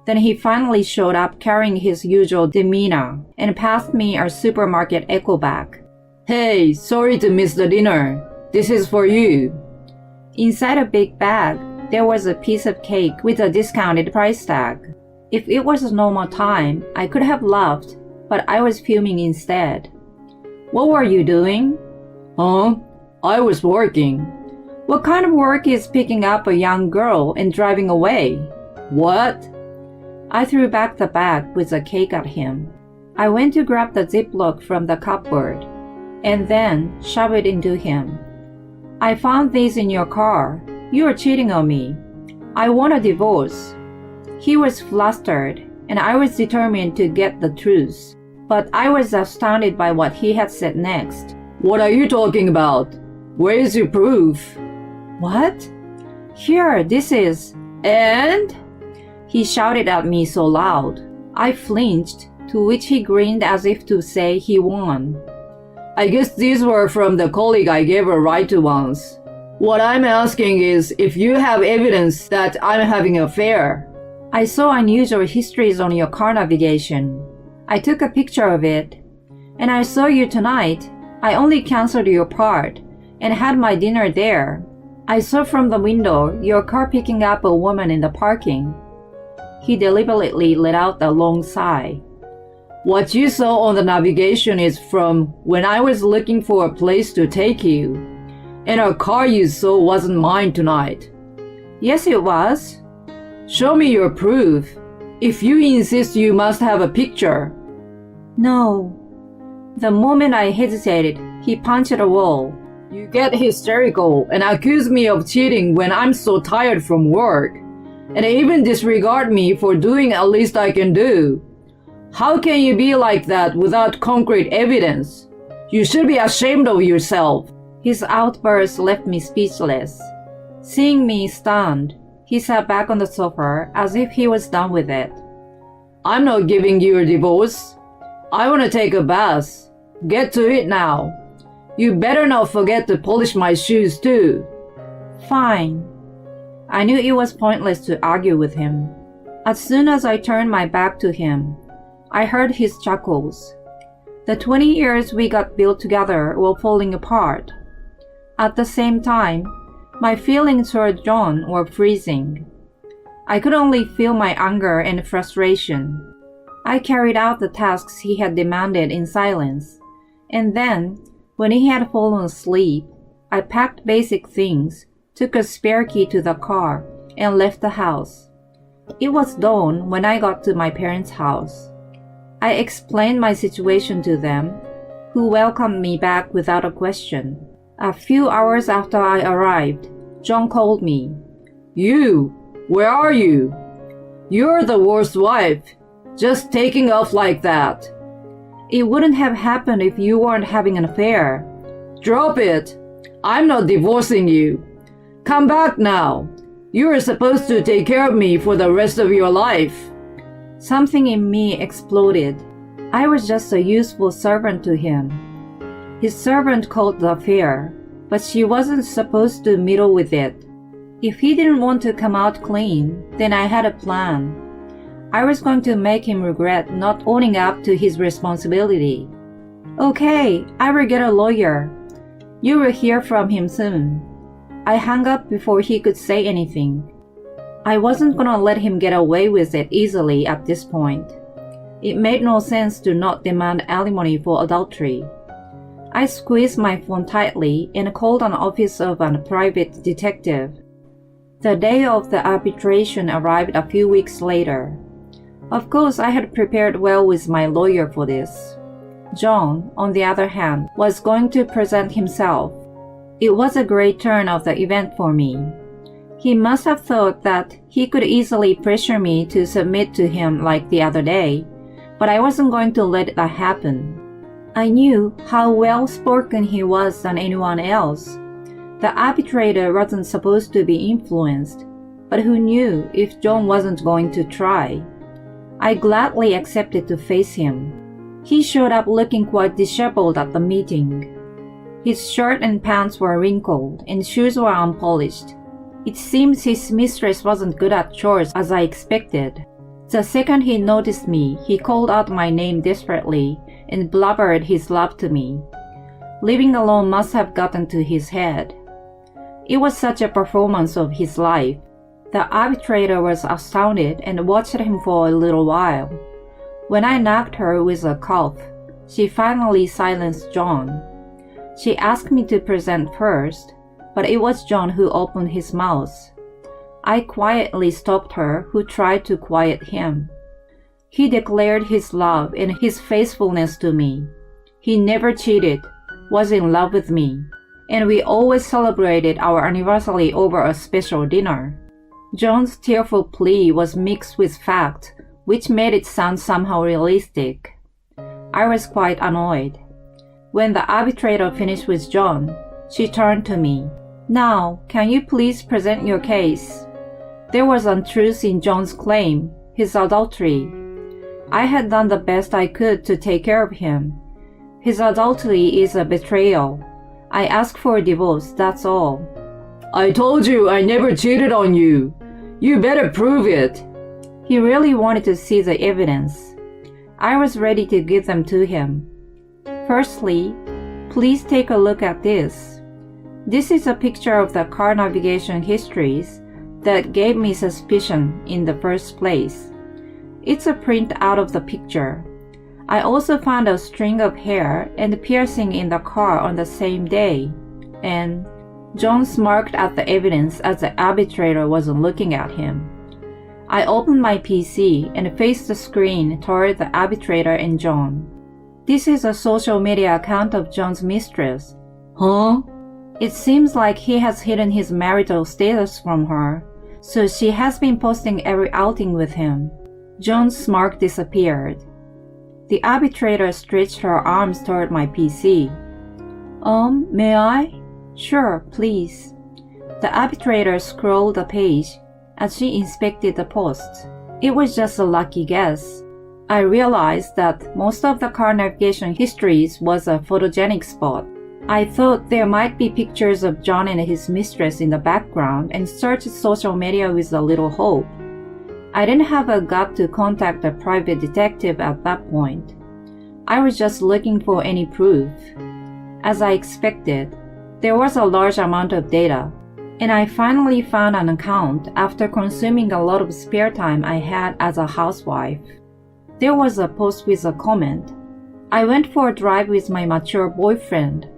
Then he finally showed up carrying his usual demeanor and passed me a supermarket echo bag. "Hey, sorry to miss the dinner. This is for you." Inside a big bag, there was a piece of cake with a discounted price tag. If it was a normal time, I could have laughed, but I was fuming instead. "What were you doing?" "Huh? I was working." "What kind of work is picking up a young girl and driving away?" "What?" I threw back the bag with the cake at him. I went to grab the Ziploc from the cupboard and then shove it into him. "I found these in your car. You are cheating on me. I want a divorce." He was flustered, and I was determined to get the truth. But I was astounded by what he had said next. "What are you talking about? Where is your proof?" "What?" "Here, this is." "And?" He shouted at me so loud. I flinched, to which he grinned as if to say he won. "I guess these were from the colleague I gave a ride to once. What I'm asking is if you have evidence that I'm having an affair." "I saw unusual histories on your car navigation. I took a picture of it. And I saw you tonight. I only canceled your part and had my dinner there. I saw from the window your car picking up a woman in the parking." He deliberately let out a long sigh. "What you saw on the navigation is from when I was looking for a place to take you. And our car you saw wasn't mine tonight." "Yes, it was." "Show me your proof. If you insist, you must have a picture." "No." The moment I hesitated, he punched a wall. "You get hysterical and accuse me of cheating when I'm so tired from work, and even disregard me for doing the least I can do. How can you be like that without concrete evidence? You should be ashamed of yourself." His outburst left me speechless. Seeing me stunned, he sat back on the sofa as if he was done with it. "I'm not giving you a divorce. I want to take a bath. Get to it now. You better not forget to polish my shoes too." "Fine." I knew it was pointless to argue with him. As soon as I turned my back to him, I heard his chuckles. The 20 years we got built together were falling apart. At the same time, my feelings toward John were freezing. I could only feel my anger and frustration. I carried out the tasks he had demanded in silence, and then, when he had fallen asleep, I packed basic things, took a spare key to the car, and left the house. It was dawn when I got to my parents' house. I explained my situation to them, who welcomed me back without a question. A few hours after I arrived, John called me. "You, where are you? You're the worst wife, just taking off like that. It wouldn't have happened if you weren't having an affair. Drop it. I'm not divorcing you. Come back now. You are supposed to take care of me for the rest of your life." Something in me exploded. I was just a useful servant to him. His servant called the affair, but she wasn't supposed to meddle with it. If he didn't want to come out clean, then I had a plan. I was going to make him regret not owning up to his responsibility. "Okay, I will get a lawyer. You will hear from him soon." I hung up before he could say anything. I wasn't gonna let him get away with it easily at this point. It made no sense to not demand alimony for adultery. I squeezed my phone tightly and called an office of a private detective. The day of the arbitration arrived a few weeks later. Of course, I had prepared well with my lawyer for this. John, on the other hand, was going to present himself. It was a great turn of the event for me. He must have thought that he could easily pressure me to submit to him like the other day, but I wasn't going to let that happen. I knew how well-spoken he was than anyone else. The arbitrator wasn't supposed to be influenced, but who knew if John wasn't going to try? I gladly accepted to face him. He showed up looking quite disheveled at the meeting. His shirt and pants were wrinkled, and shoes were unpolished. It seems his mistress wasn't good at chores as I expected. The second he noticed me, he called out my name desperately and blubbered his love to me. Living alone must have gotten to his head. It was such a performance of his life. The arbitrator was astounded and watched him for a little while. When I knocked her with a cough, she finally silenced John. She asked me to present first, but it was John who opened his mouth. I quietly stopped her, who tried to quiet him. He declared his love and his faithfulness to me. He never cheated, was in love with me, and we always celebrated our anniversary over a special dinner. John's tearful plea was mixed with fact, which made it sound somehow realistic. I was quite annoyed. When the arbitrator finished with John, she turned to me. "Now, can you please present your case?" There was untruth in John's claim, his adultery. I had done the best I could to take care of him. His adultery is a betrayal. I asked for a divorce, that's all. I told you I never cheated on you. You better prove it. He really wanted to see the evidence. I was ready to give them to him. Firstly, please take a look at this. This is a picture of the car navigation histories that gave me suspicion in the first place. It's a print out of the picture. I also found a string of hair and piercing in the car on the same day, and John smirked at the evidence as the arbitrator wasn't looking at him. I opened my PC and faced the screen toward the arbitrator and John. This is a social media account of John's mistress. Huh? It seems like he has hidden his marital status from her, so she has been posting every outing with him. John's smirk disappeared. The arbitrator stretched her arms toward my PC. May I? Sure, please. The arbitrator scrolled the page as she inspected the posts. It was just a lucky guess. I realized that most of the car navigation histories was a photogenic spot. I thought there might be pictures of John and his mistress in the background and searched social media with a little hope. I didn't have a gut to contact a private detective at that point. I was just looking for any proof. As I expected, there was a large amount of data, and I finally found an account after consuming a lot of spare time I had as a housewife. There was a post with a comment. I went for a drive with my mature boyfriend.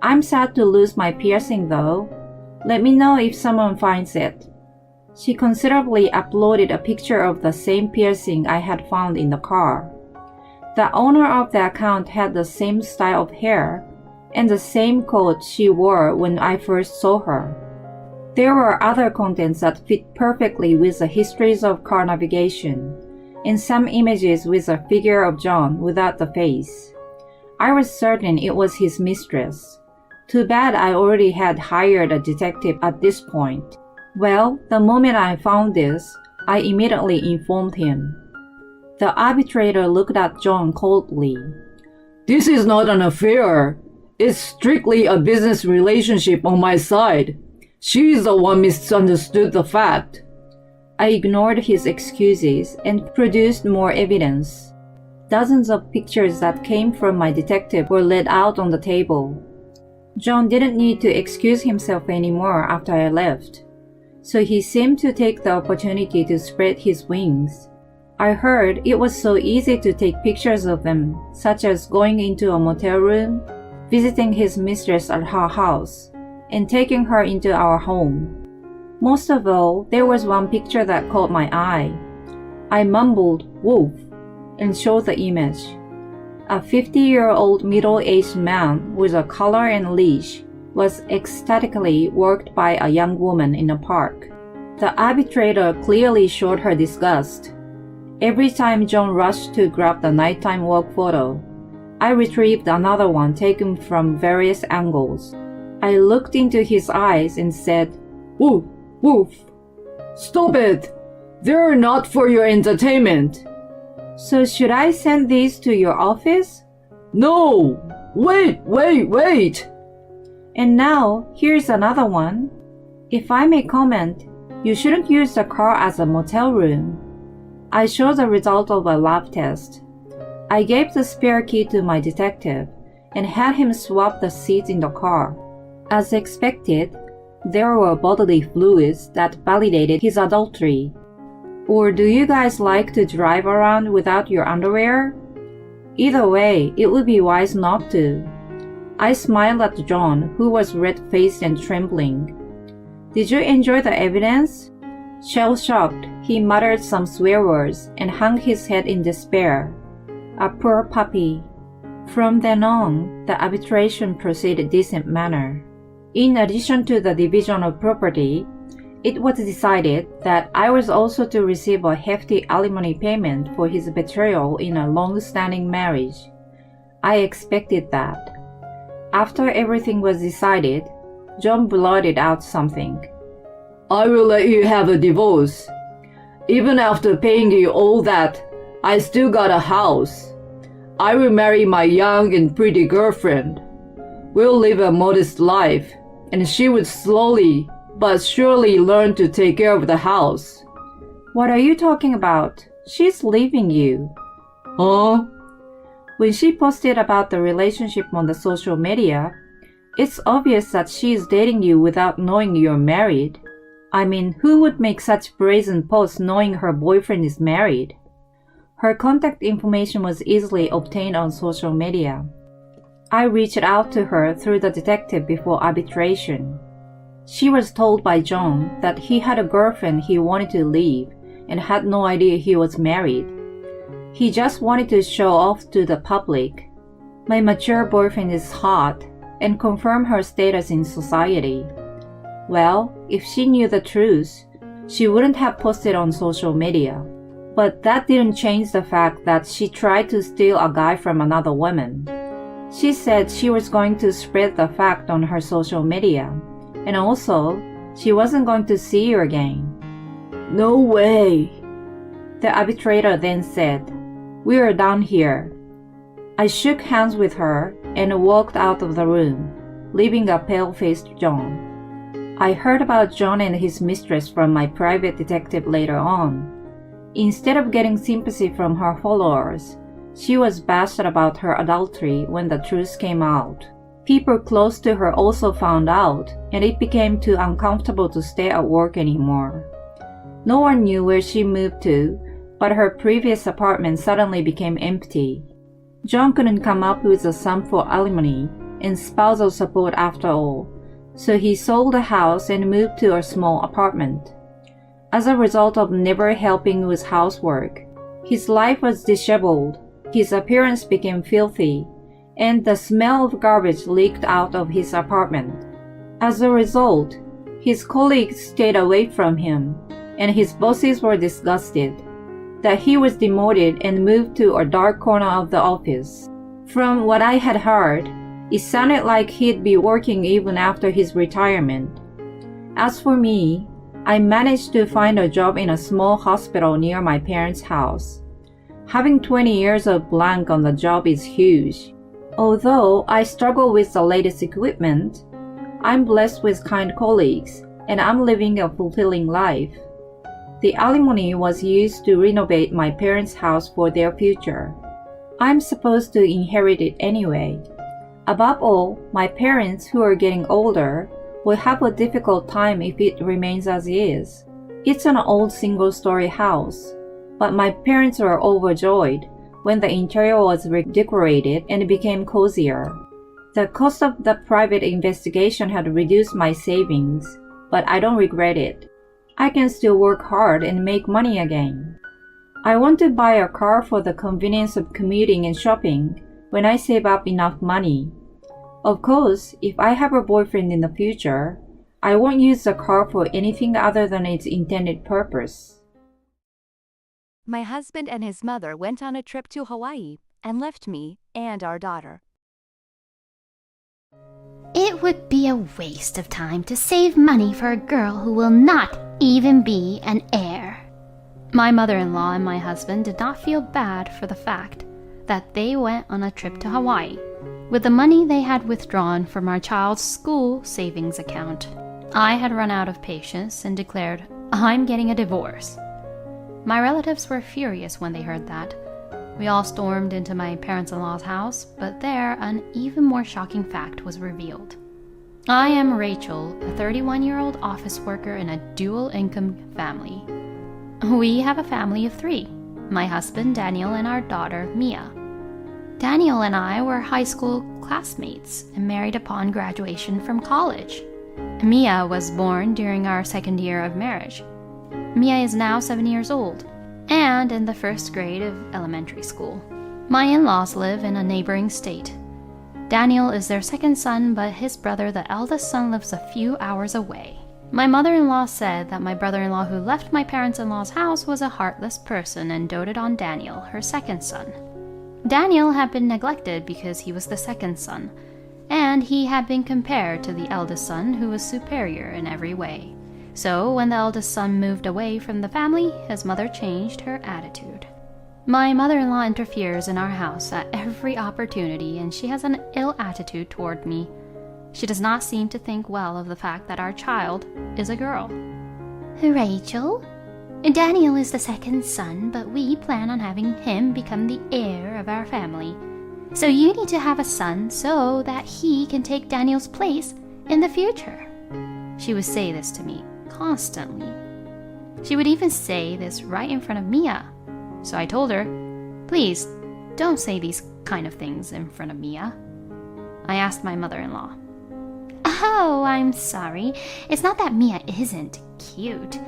I'm sad to lose my piercing though. Let me know if someone finds it. She considerately uploaded a picture of the same piercing I had found in the car. The owner of the account had the same style of hair and the same coat she wore when I first saw her. There were other contents that fit perfectly with the histories of car navigation, and some images with a figure of John without the face. I was certain it was his mistress. Too bad I already had hired a detective at this point. Well, the moment I found this, I immediately informed him. The arbitrator looked at John coldly. This is not an affair. It's strictly a business relationship on my side. She is the one misunderstood the fact. I ignored his excuses and produced more evidence. Dozens of pictures that came from my detective were laid out on the table. John didn't need to excuse himself anymore after I left, so he seemed to take the opportunity to spread his wings. I heard it was so easy to take pictures of them, such as going into a motel room, visiting his mistress at her house, and taking her into our home. Most of all, there was one picture that caught my eye. I mumbled, "wolf," and showed the image. A 50-year-old middle-aged man with a collar and leash was ecstatically worked by a young woman in a park. The arbitrator clearly showed her disgust. Every time John rushed to grab the nighttime walk photo, I retrieved another one taken from various angles. I looked into his eyes and said, "Woof, woof. Stop it! They're not for your entertainment." "So should I send these to your office?" "No! Wait! And now, here's another one. If I may comment, you shouldn't use the car as a motel room." I showed the result of a lab test. I gave the spare key to my detective and had him swap the seats in the car. As expected, there were bodily fluids that validated his adultery. Or do you guys like to drive around without your underwear? Either way, it would be wise not to. I smiled at John, who was red-faced and trembling. "Did you enjoy the evidence?" Shell-shocked, he muttered some swear words and hung his head in despair. A poor puppy. From then on, the arbitration proceeded in decent manner. In addition to the division of property, it was decided that I was also to receive a hefty alimony payment for his betrayal in a long-standing marriage. I expected that. After everything was decided, John blurted out something. "I will let you have a divorce. Even after paying you all that, I still got a house. I will marry my young and pretty girlfriend. We'll live a modest life, and she would slowly but surely learn to take care of the house." "What are you talking about? She's leaving you." "Huh?" When she posted about the relationship on the social media, it's obvious that she is dating you without knowing you're married. I mean, who would make such brazen posts knowing her boyfriend is married? Her contact information was easily obtained on social media. I reached out to her through the detective before arbitration. She was told by John that he had a girlfriend he wanted to leave and had no idea he was married. He just wanted to show off to the public. My mature boyfriend is hot, and confirm her status in society. Well, if she knew the truth, she wouldn't have posted on social media. But that didn't change the fact that she tried to steal a guy from another woman. She said she was going to spread the fact on her social media, and also, she wasn't going to see you again. "No way." The arbitrator then said, "We are done here." I shook hands with her and walked out of the room, leaving a pale-faced John. I heard about John and his mistress from my private detective later on. Instead of getting sympathy from her followers, she was bashed about her adultery when the truth came out. People close to her also found out, and it became too uncomfortable to stay at work anymore. No one knew where she moved to, but her previous apartment suddenly became empty. John couldn't come up with a sum for alimony and spousal support after all, so he sold the house and moved to a small apartment. As a result of never helping with housework, his life was disheveled, his appearance became filthy, and the smell of garbage leaked out of his apartment. As a result, his colleagues stayed away from him, and his bosses were disgusted that he was demoted and moved to a dark corner of the office. From what I had heard, it sounded like he'd be working even after his retirement. As for me, I managed to find a job in a small hospital near my parents' house. Having 20 years of blank on the job is huge. Although I struggle with the latest equipment, I'm blessed with kind colleagues, and I'm living a fulfilling life. The alimony was used to renovate my parents' house for their future. I'm supposed to inherit it anyway. Above all, my parents, who are getting older, will have a difficult time if it remains as is. It's an old single-story house, but my parents were overjoyed when the interior was redecorated and became cozier. The cost of the private investigation had reduced my savings, but I don't regret it. I can still work hard and make money again. I want to buy a car for the convenience of commuting and shopping when I save up enough money. Of course, if I have a boyfriend in the future, I won't use the car for anything other than its intended purpose. My husband and his mother went on a trip to Hawaii and left me and our daughter. It would be a waste of time to save money for a girl who will not even be an heir. My mother-in-law and my husband did not feel bad for the fact that they went on a trip to Hawaii with the money they had withdrawn from our child's school savings account. I had run out of patience and declared, "I'm getting a divorce." My relatives were furious when they heard that. We all stormed into my parents-in-law's house, but there an even more shocking fact was revealed. I am Rachel, a 31-year-old office worker in a dual-income family. We have a family of 3, my husband Daniel and our daughter Mia. Daniel and I were high school classmates and married upon graduation from college. Mia was born during our second year of marriage. Mia is now 7 years old and in the first grade of elementary school. My in-laws live in a neighboring state. Daniel is their second son, but his brother, the eldest son, lives a few hours away. My mother-in-law said that my brother-in-law who left my parents-in-law's house was a heartless person and doted on Daniel, her second son. Daniel had been neglected because he was the second son, and he had been compared to the eldest son who was superior in every way. So when the eldest son moved away from the family, his mother changed her attitude. My mother-in-law interferes in our house at every opportunity, and she has an ill attitude toward me. She does not seem to think well of the fact that our child is a girl. Rachel, Daniel is the second son, but we plan on having him become the heir of our family. So you need to have a son so that he can take Daniel's place in the future. She would say this to me constantly. She would even say this right in front of Mia. So I told her, "Please, don't say these kind of things in front of Mia." I asked my mother-in-law. Oh, I'm sorry. It's not that Mia isn't cute,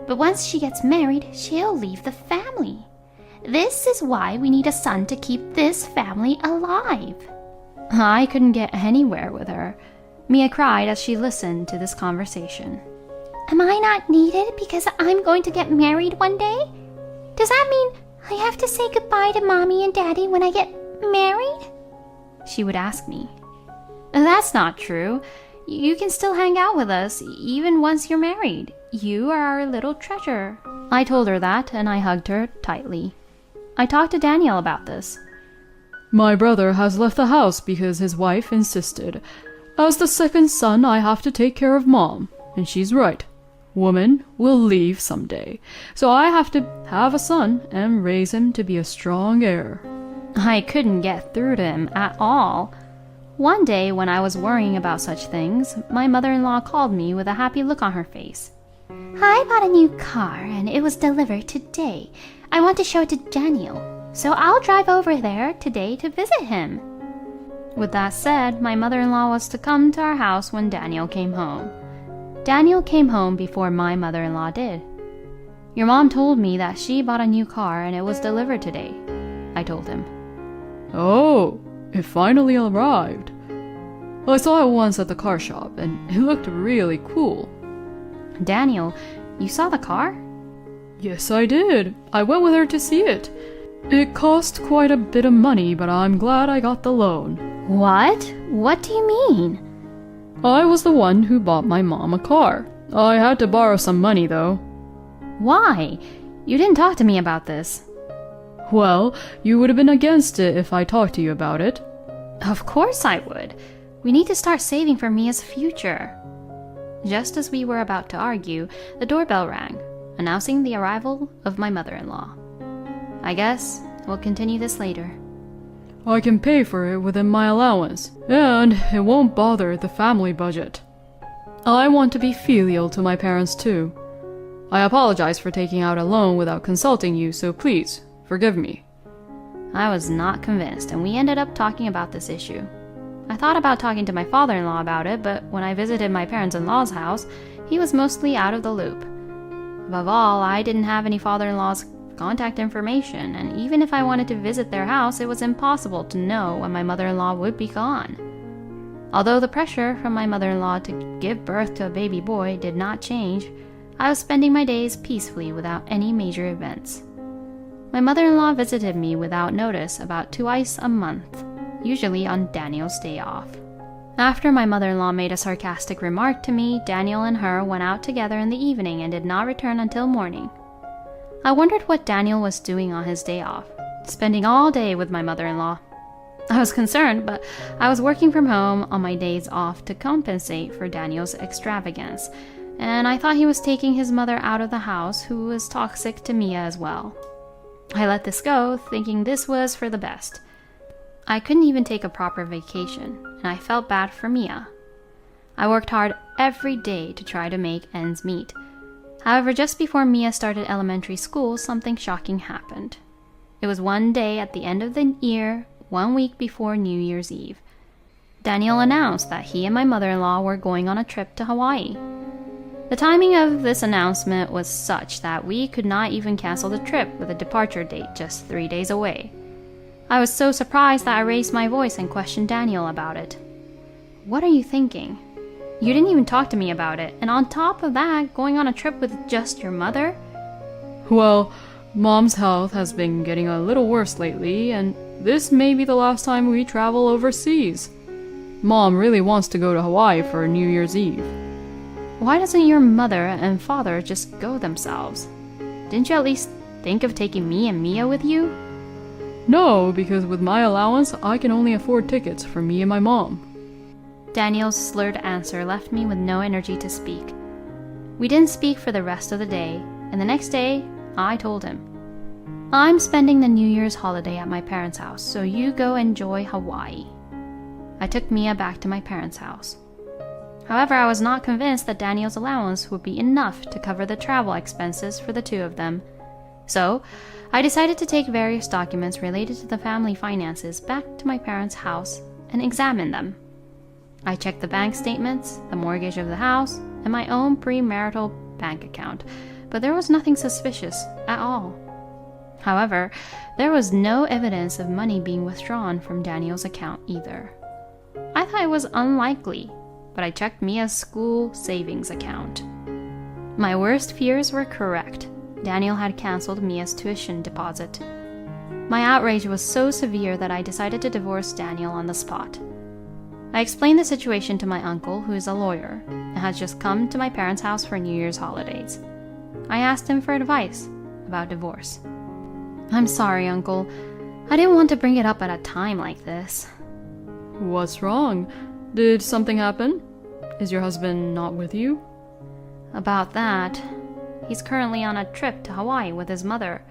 but once she gets married, she'll leave the family. This is why we need a son to keep this family alive. I couldn't get anywhere with her. Mia cried as she listened to this conversation. Am I not needed because I'm going to get married one day? Does that mean I have to say goodbye to Mommy and Daddy when I get married? She would ask me. That's not true. You can still hang out with us even once you're married. You are our little treasure. I told her that and I hugged her tightly. I talked to Daniel about this. My brother has left the house because his wife insisted. As the second son, I have to take care of Mom, and she's right. Woman will leave someday, so I have to have a son and raise him to be a strong heir. I couldn't get through to him at all. One day when I was worrying about such things, my mother-in-law called me with a happy look on her face. I bought a new car and it was delivered today. I want to show it to Daniel, so I'll drive over there today to visit him. With that said, my mother-in-law was to come to our house when Daniel came home. Daniel came home before my mother-in-law did. Your mom told me that she bought a new car and it was delivered today, I told him. Oh, it finally arrived. I saw it once at the car shop and it looked really cool. Daniel, you saw the car? Yes, I did. I went with her to see it. It cost quite a bit of money, but I'm glad I got the loan. What? What do you mean? I was the one who bought my mom a car. I had to borrow some money, though. Why? You didn't talk to me about this. Well, you would have been against it if I talked to you about it. Of course I would. We need to start saving for Mia's future. Just as we were about to argue, the doorbell rang, announcing the arrival of my mother-in-law. I guess we'll continue this later. I can pay for it within my allowance, and it won't bother the family budget. I want to be filial to my parents too. I apologize for taking out a loan without consulting you, so please, forgive me. I was not convinced, and we ended up talking about this issue. I thought about talking to my father-in-law about it, but when I visited my parents-in-law's house, he was mostly out of the loop. Above all, I didn't have any father-in-law's contact information, and even if I wanted to visit their house, it was impossible to know when my mother-in-law would be gone. Although the pressure from my mother-in-law to give birth to a baby boy did not change, I was spending my days peacefully without any major events. My mother-in-law visited me without notice about twice a month, usually on Daniel's day off. After my mother-in-law made a sarcastic remark to me, Daniel and her went out together in the evening and did not return until morning. I wondered what Daniel was doing on his day off, spending all day with my mother-in-law. I was concerned, but I was working from home on my days off to compensate for Daniel's extravagance, and I thought he was taking his mother out of the house, who was toxic to Mia as well. I let this go, thinking this was for the best. I couldn't even take a proper vacation, and I felt bad for Mia. I worked hard every day to try to make ends meet. However, just before Mia started elementary school, something shocking happened. It was one day at the end of the year, 1 week before New Year's Eve. Daniel announced that he and my mother-in-law were going on a trip to Hawaii. The timing of this announcement was such that we could not even cancel the trip with a departure date just 3 days away. I was so surprised that I raised my voice and questioned Daniel about it. "What are you thinking? You didn't even talk to me about it, and on top of that, going on a trip with just your mother?" Well, Mom's health has been getting a little worse lately, and this may be the last time we travel overseas. Mom really wants to go to Hawaii for New Year's Eve. Why doesn't your mother and father just go themselves? Didn't you at least think of taking me and Mia with you? No, because with my allowance, I can only afford tickets for me and my mom. Daniel's slurred answer left me with no energy to speak. We didn't speak for the rest of the day, and the next day, I told him, "I'm spending the New Year's holiday at my parents' house, so you go enjoy Hawaii." I took Mia back to my parents' house. However, I was not convinced that Daniel's allowance would be enough to cover the travel expenses for the two of them. So, I decided to take various documents related to the family finances back to my parents' house and examine them. I checked the bank statements, the mortgage of the house, and my own premarital bank account, but there was nothing suspicious at all. However, there was no evidence of money being withdrawn from Daniel's account either. I thought it was unlikely, but I checked Mia's school savings account. My worst fears were correct. Daniel had canceled Mia's tuition deposit. My outrage was so severe that I decided to divorce Daniel on the spot. I explained the situation to my uncle, who is a lawyer, and has just come to my parents' house for New Year's holidays. I asked him for advice about divorce. "I'm sorry, Uncle. I didn't want to bring it up at a time like this." What's wrong? Did something happen? Is your husband not with you? About that, he's currently on a trip to Hawaii with his mother.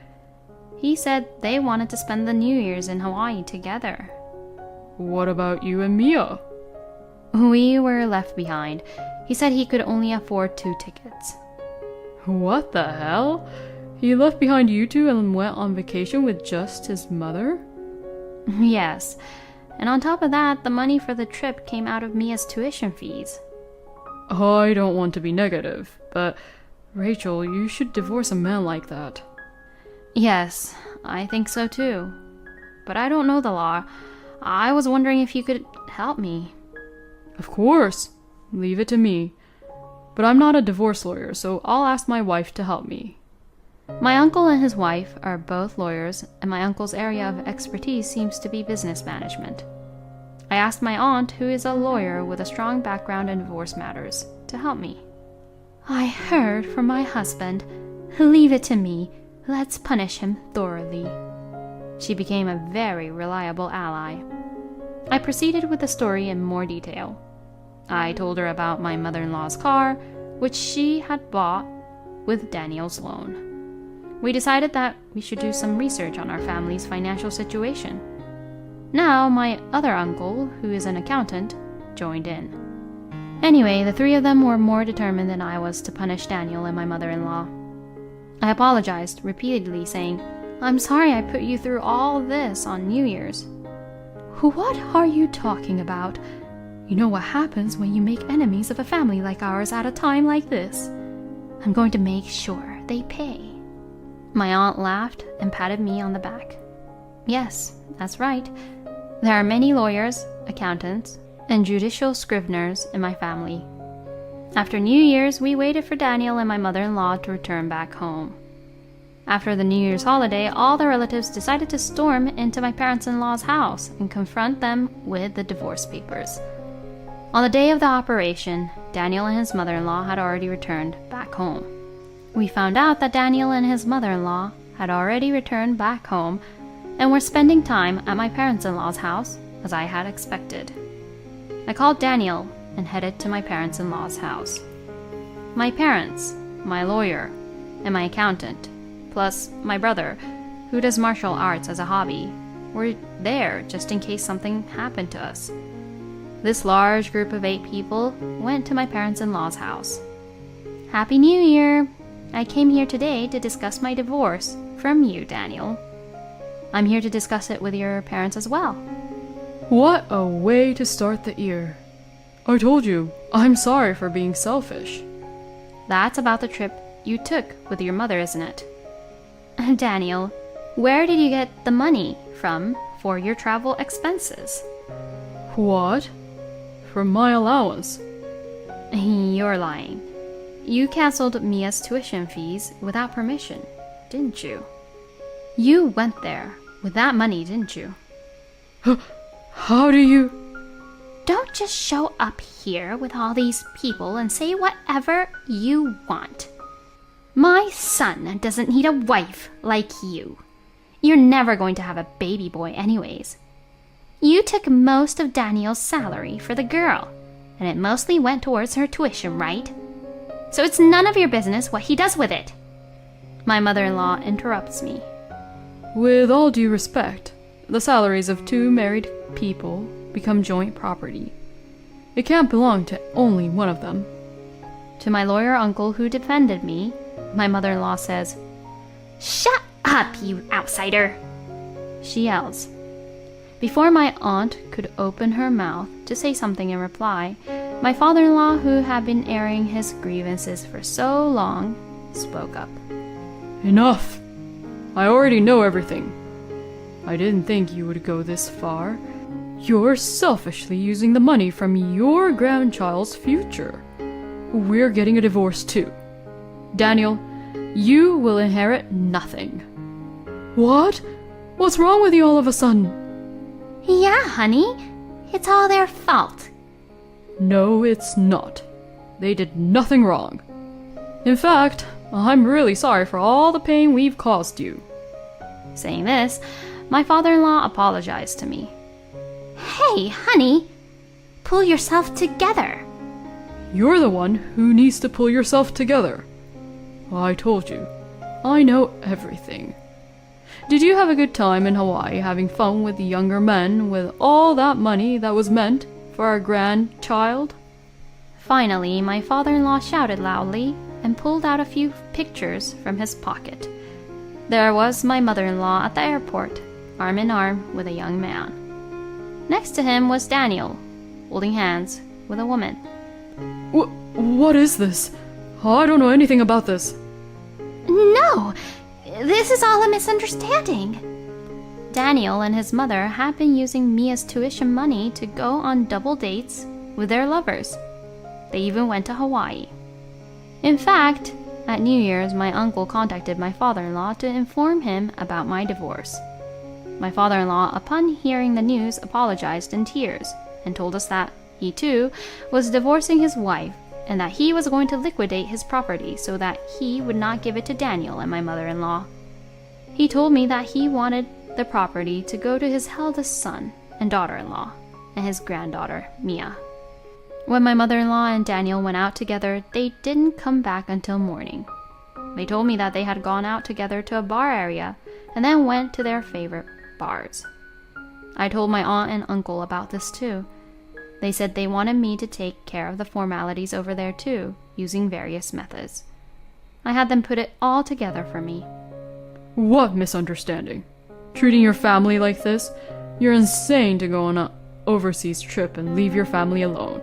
He said they wanted to spend the New Year's in Hawaii together. What about you and Mia? We were left behind. He said he could only afford 2 tickets. What the hell? He left behind you two and went on vacation with just his mother? Yes, and on top of that, the money for the trip came out of Mia's tuition fees. I don't want to be negative, but Rachel, you should divorce a man like that. Yes, I think so too. But I don't know the law. I was wondering if you could help me. Of course. Leave it to me. But I'm not a divorce lawyer, so I'll ask my wife to help me. My uncle and his wife are both lawyers, and my uncle's area of expertise seems to be business management. I asked my aunt, who is a lawyer with a strong background in divorce matters, to help me. "I heard from my husband. Leave it to me. Let's punish him thoroughly." She became a very reliable ally. I proceeded with the story in more detail. I told her about my mother-in-law's car, which she had bought with Daniel's loan. We decided that we should do some research on our family's financial situation. Now, my other uncle, who is an accountant, joined in. Anyway, the 3 of them were more determined than I was to punish Daniel and my mother-in-law. I apologized repeatedly, saying, "I'm sorry I put you through all this on New Year's." "What are you talking about? You know what happens when you make enemies of a family like ours at a time like this. I'm going to make sure they pay. My aunt laughed and patted me on the back. Yes, that's right. There are many lawyers, accountants, and judicial scriveners in my family. After New Year's, we waited for Daniel and my mother-in-law to return back home. After the New Year's holiday, all the relatives decided to storm into my parents-in-law's house and confront them with the divorce papers. On the day of the operation, Daniel and his mother-in-law had already returned back home. We found out that Daniel and his mother-in-law had already returned back home and were spending time at my parents-in-law's house, as I had expected. I called Daniel and headed to my parents-in-law's house. My parents, my lawyer, and my accountant, plus my brother, who does martial arts as a hobby, were there just in case something happened to us. This large group of 8 people went to my parents-in-law's house. Happy New Year! I came here today to discuss my divorce from you, Daniel. I'm here to discuss it with your parents as well. What a way to start the year. I told you, I'm sorry for being selfish. That's about the trip you took with your mother, isn't it? Daniel, where did you get the money from for your travel expenses? What? From my allowance? You're lying. You canceled Mia's tuition fees without permission, didn't you? You went there with that money, didn't you? How do you... Don't just show up here with all these people and say whatever you want. My son doesn't need a wife like you. You're never going to have a baby boy anyways. You took most of Daniel's salary for the girl, and it mostly went towards her tuition, right? So it's none of your business what he does with it. My mother-in-law interrupts me. With all due respect, the salaries of 2 married people become joint property. It can't belong to only one of them. To my lawyer uncle who defended me, my mother-in-law says, "Shut up, you outsider!" She yells. Before my aunt could open her mouth to say something in reply, my father-in-law, who had been airing his grievances for so long, spoke up. Enough! I already know everything. I didn't think you would go this far. You're selfishly using the money from your grandchild's future. We're getting a divorce too. Daniel, you will inherit nothing. What? What's wrong with you all of a sudden? Yeah, honey. It's all their fault. No, it's not. They did nothing wrong. In fact, I'm really sorry for all the pain we've caused you. Saying this, my father-in-law apologized to me. Hey, honey, pull yourself together. You're the one who needs to pull yourself together. I told you, I know everything. Did you have a good time in Hawaii having fun with the younger men with all that money that was meant for our grandchild? Finally, my father-in-law shouted loudly and pulled out a few pictures from his pocket. There was my mother-in-law at the airport, arm in arm with a young man. Next to him was Daniel, holding hands with a woman. What is this? I don't know anything about this. No, this is all a misunderstanding. Daniel and his mother had been using Mia's tuition money to go on double dates with their lovers. They even went to Hawaii. In fact, at New Year's, my uncle contacted my father-in-law to inform him about my divorce. My father-in-law, upon hearing the news, apologized in tears and told us that he too was divorcing his wife and that he was going to liquidate his property so that he would not give it to Daniel and my mother-in-law. He told me that he wanted the property to go to his eldest son and daughter-in-law and his granddaughter, Mia. When my mother-in-law and Daniel went out together, they didn't come back until morning. They told me that they had gone out together to a bar area and then went to their favorite bars. I told my aunt and uncle about this too. They said they wanted me to take care of the formalities over there too, using various methods. I had them put it all together for me. What misunderstanding? Treating your family like this? You're insane to go on an overseas trip and leave your family alone.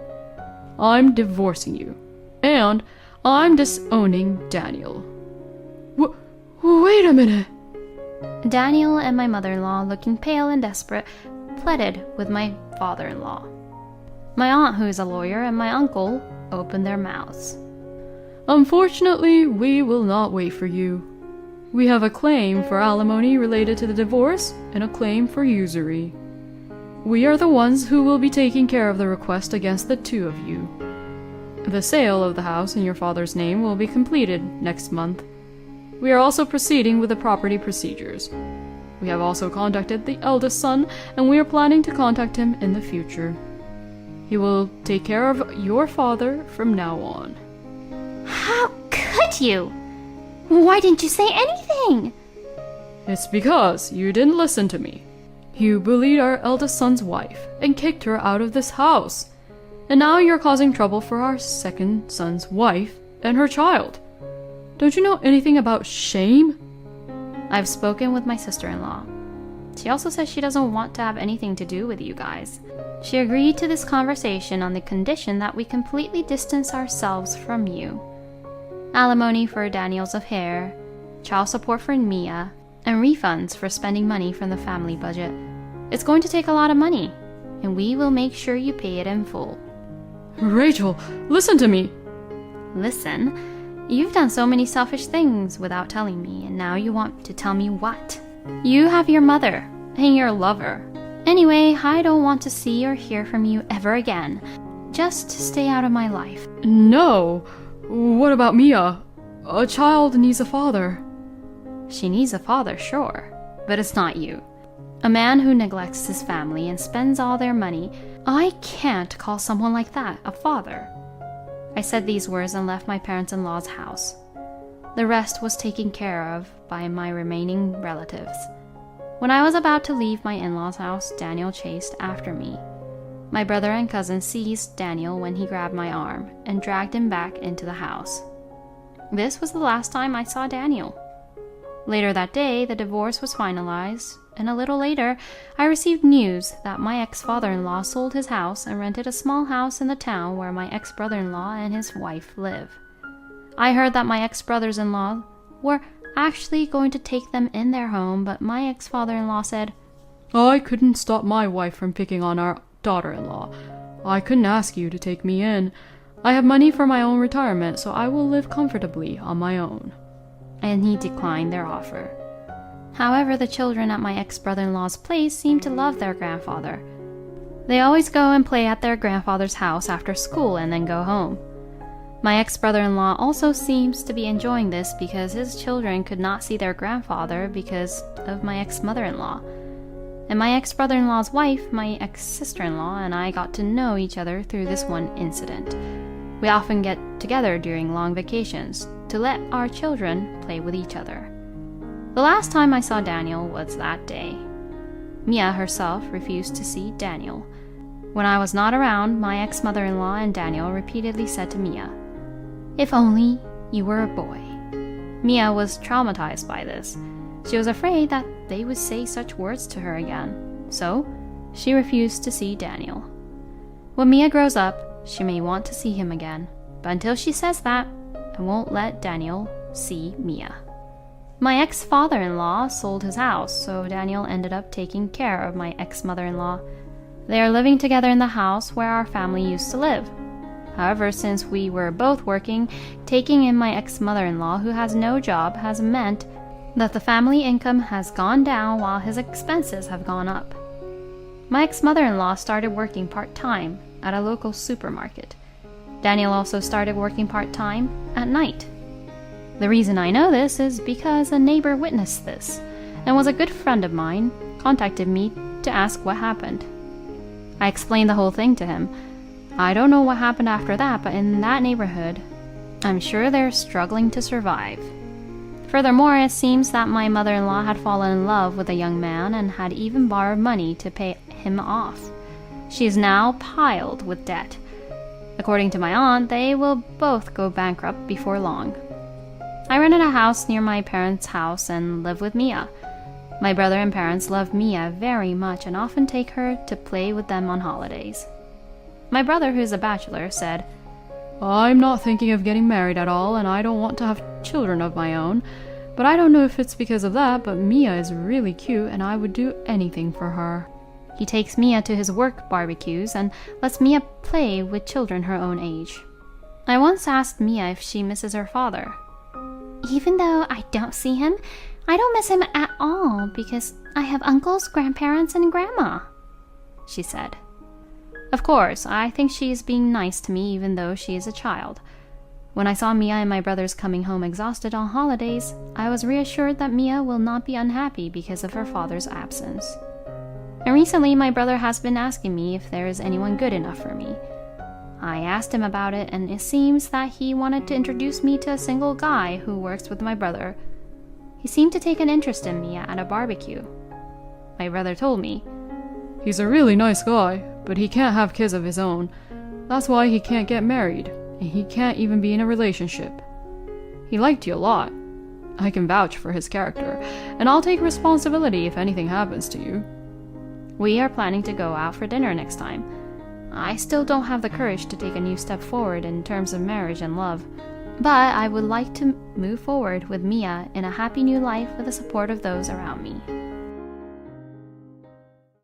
I'm divorcing you. And I'm disowning Daniel. Wait a minute. Daniel and my mother-in-law, looking pale and desperate, pleaded with my father-in-law. My aunt, who is a lawyer, and my uncle opened their mouths. Unfortunately, we will not wait for you. We have a claim for alimony related to the divorce and a claim for usury. We are the ones who will be taking care of the request against the two of you. The sale of the house in your father's name will be completed next month. We are also proceeding with the property procedures. We have also contacted the eldest son, and we are planning to contact him in the future. He will take care of your father from now on. How could you? Why didn't you say anything? It's because you didn't listen to me. You bullied our eldest son's wife and kicked her out of this house. And now you're causing trouble for our second son's wife and her child. Don't you know anything about shame? I've spoken with my sister-in-law. She also says she doesn't want to have anything to do with you guys. She agreed to this conversation on the condition that we completely distance ourselves from you. Alimony for Daniel's affair, child support for Mia, and refunds for spending money from the family budget. It's going to take a lot of money, and we will make sure you pay it in full. Rachel, listen to me. Listen, you've done so many selfish things without telling me, and now you want to tell me what? You have your mother and your lover. Anyway, I don't want to see or hear from you ever again. Just stay out of my life. No. What about Mia? A child needs a father. She needs a father, sure, but it's not you. A man who neglects his family and spends all their money, I can't call someone like that a father. I said these words and left my parents-in-law's house. The rest was taken care of by my remaining relatives. When I was about to leave my in-laws' house, Daniel chased after me. My brother and cousin seized Daniel when he grabbed my arm and dragged him back into the house. This was the last time I saw Daniel. Later that day, the divorce was finalized, and a little later, I received news that my ex-father-in-law sold his house and rented a small house in the town where my ex-brother-in-law and his wife live. I heard that my ex-brothers-in-law were actually going to take them in their home, but my ex-father-in-law said, I couldn't stop my wife from picking on our daughter-in-law. I couldn't ask you to take me in. I have money for my own retirement, so I will live comfortably on my own. And he declined their offer. However, the children at my ex-brother-in-law's place seemed to love their grandfather. They always go and play at their grandfather's house after school and then go home. My ex-brother-in-law also seems to be enjoying this because his children could not see their grandfather because of my ex-mother-in-law. And my ex-brother-in-law's wife, my ex-sister-in-law, and I got to know each other through this one incident. We often get together during long vacations to let our children play with each other. The last time I saw Daniel was that day. Mia herself refused to see Daniel. When I was not around, my ex-mother-in-law and Daniel repeatedly said to Mia, "If only you were a boy." Mia was traumatized by this. She was afraid that they would say such words to her again, so she refused to see Daniel. When Mia grows up, she may want to see him again, but until she says that, I won't let Daniel see Mia. My ex-father-in-law sold his house, so Daniel ended up taking care of my ex-mother-in-law. They are living together in the house where our family used to live. However, since we were both working, taking in my ex-mother-in-law who has no job has meant that the family income has gone down while his expenses have gone up. My ex-mother-in-law started working part-time at a local supermarket. Daniel also started working part-time at night. The reason I know this is because a neighbor witnessed this and was a good friend of mine, contacted me to ask what happened. I explained the whole thing to him. I don't know what happened after that, but in that neighborhood, I'm sure they're struggling to survive. Furthermore, it seems that my mother-in-law had fallen in love with a young man and had even borrowed money to pay him off. She is now piled with debt. According to my aunt, they will both go bankrupt before long. I rented a house near my parents' house and live with Mia. My brother and parents love Mia very much and often take her to play with them on holidays. My brother, who's a bachelor, said, I'm not thinking of getting married at all, and I don't want to have children of my own. But I don't know if it's because of that, but Mia is really cute and I would do anything for her. He takes Mia to his work barbecues and lets Mia play with children her own age. I once asked Mia if she misses her father. Even though I don't see him, I don't miss him at all because I have uncles, grandparents, and grandma, she said. Of course, I think she is being nice to me even though she is a child. When I saw Mia and my brothers coming home exhausted on holidays, I was reassured that Mia will not be unhappy because of her father's absence. And recently, my brother has been asking me if there is anyone good enough for me. I asked him about it, and it seems that he wanted to introduce me to a single guy who works with my brother. He seemed to take an interest in Mia at a barbecue. My brother told me, He's a really nice guy, but he can't have kids of his own. That's why he can't get married, and he can't even be in a relationship. He liked you a lot. I can vouch for his character, and I'll take responsibility if anything happens to you. We are planning to go out for dinner next time. I still don't have the courage to take a new step forward in terms of marriage and love, but I would like to move forward with Mia in a happy new life with the support of those around me.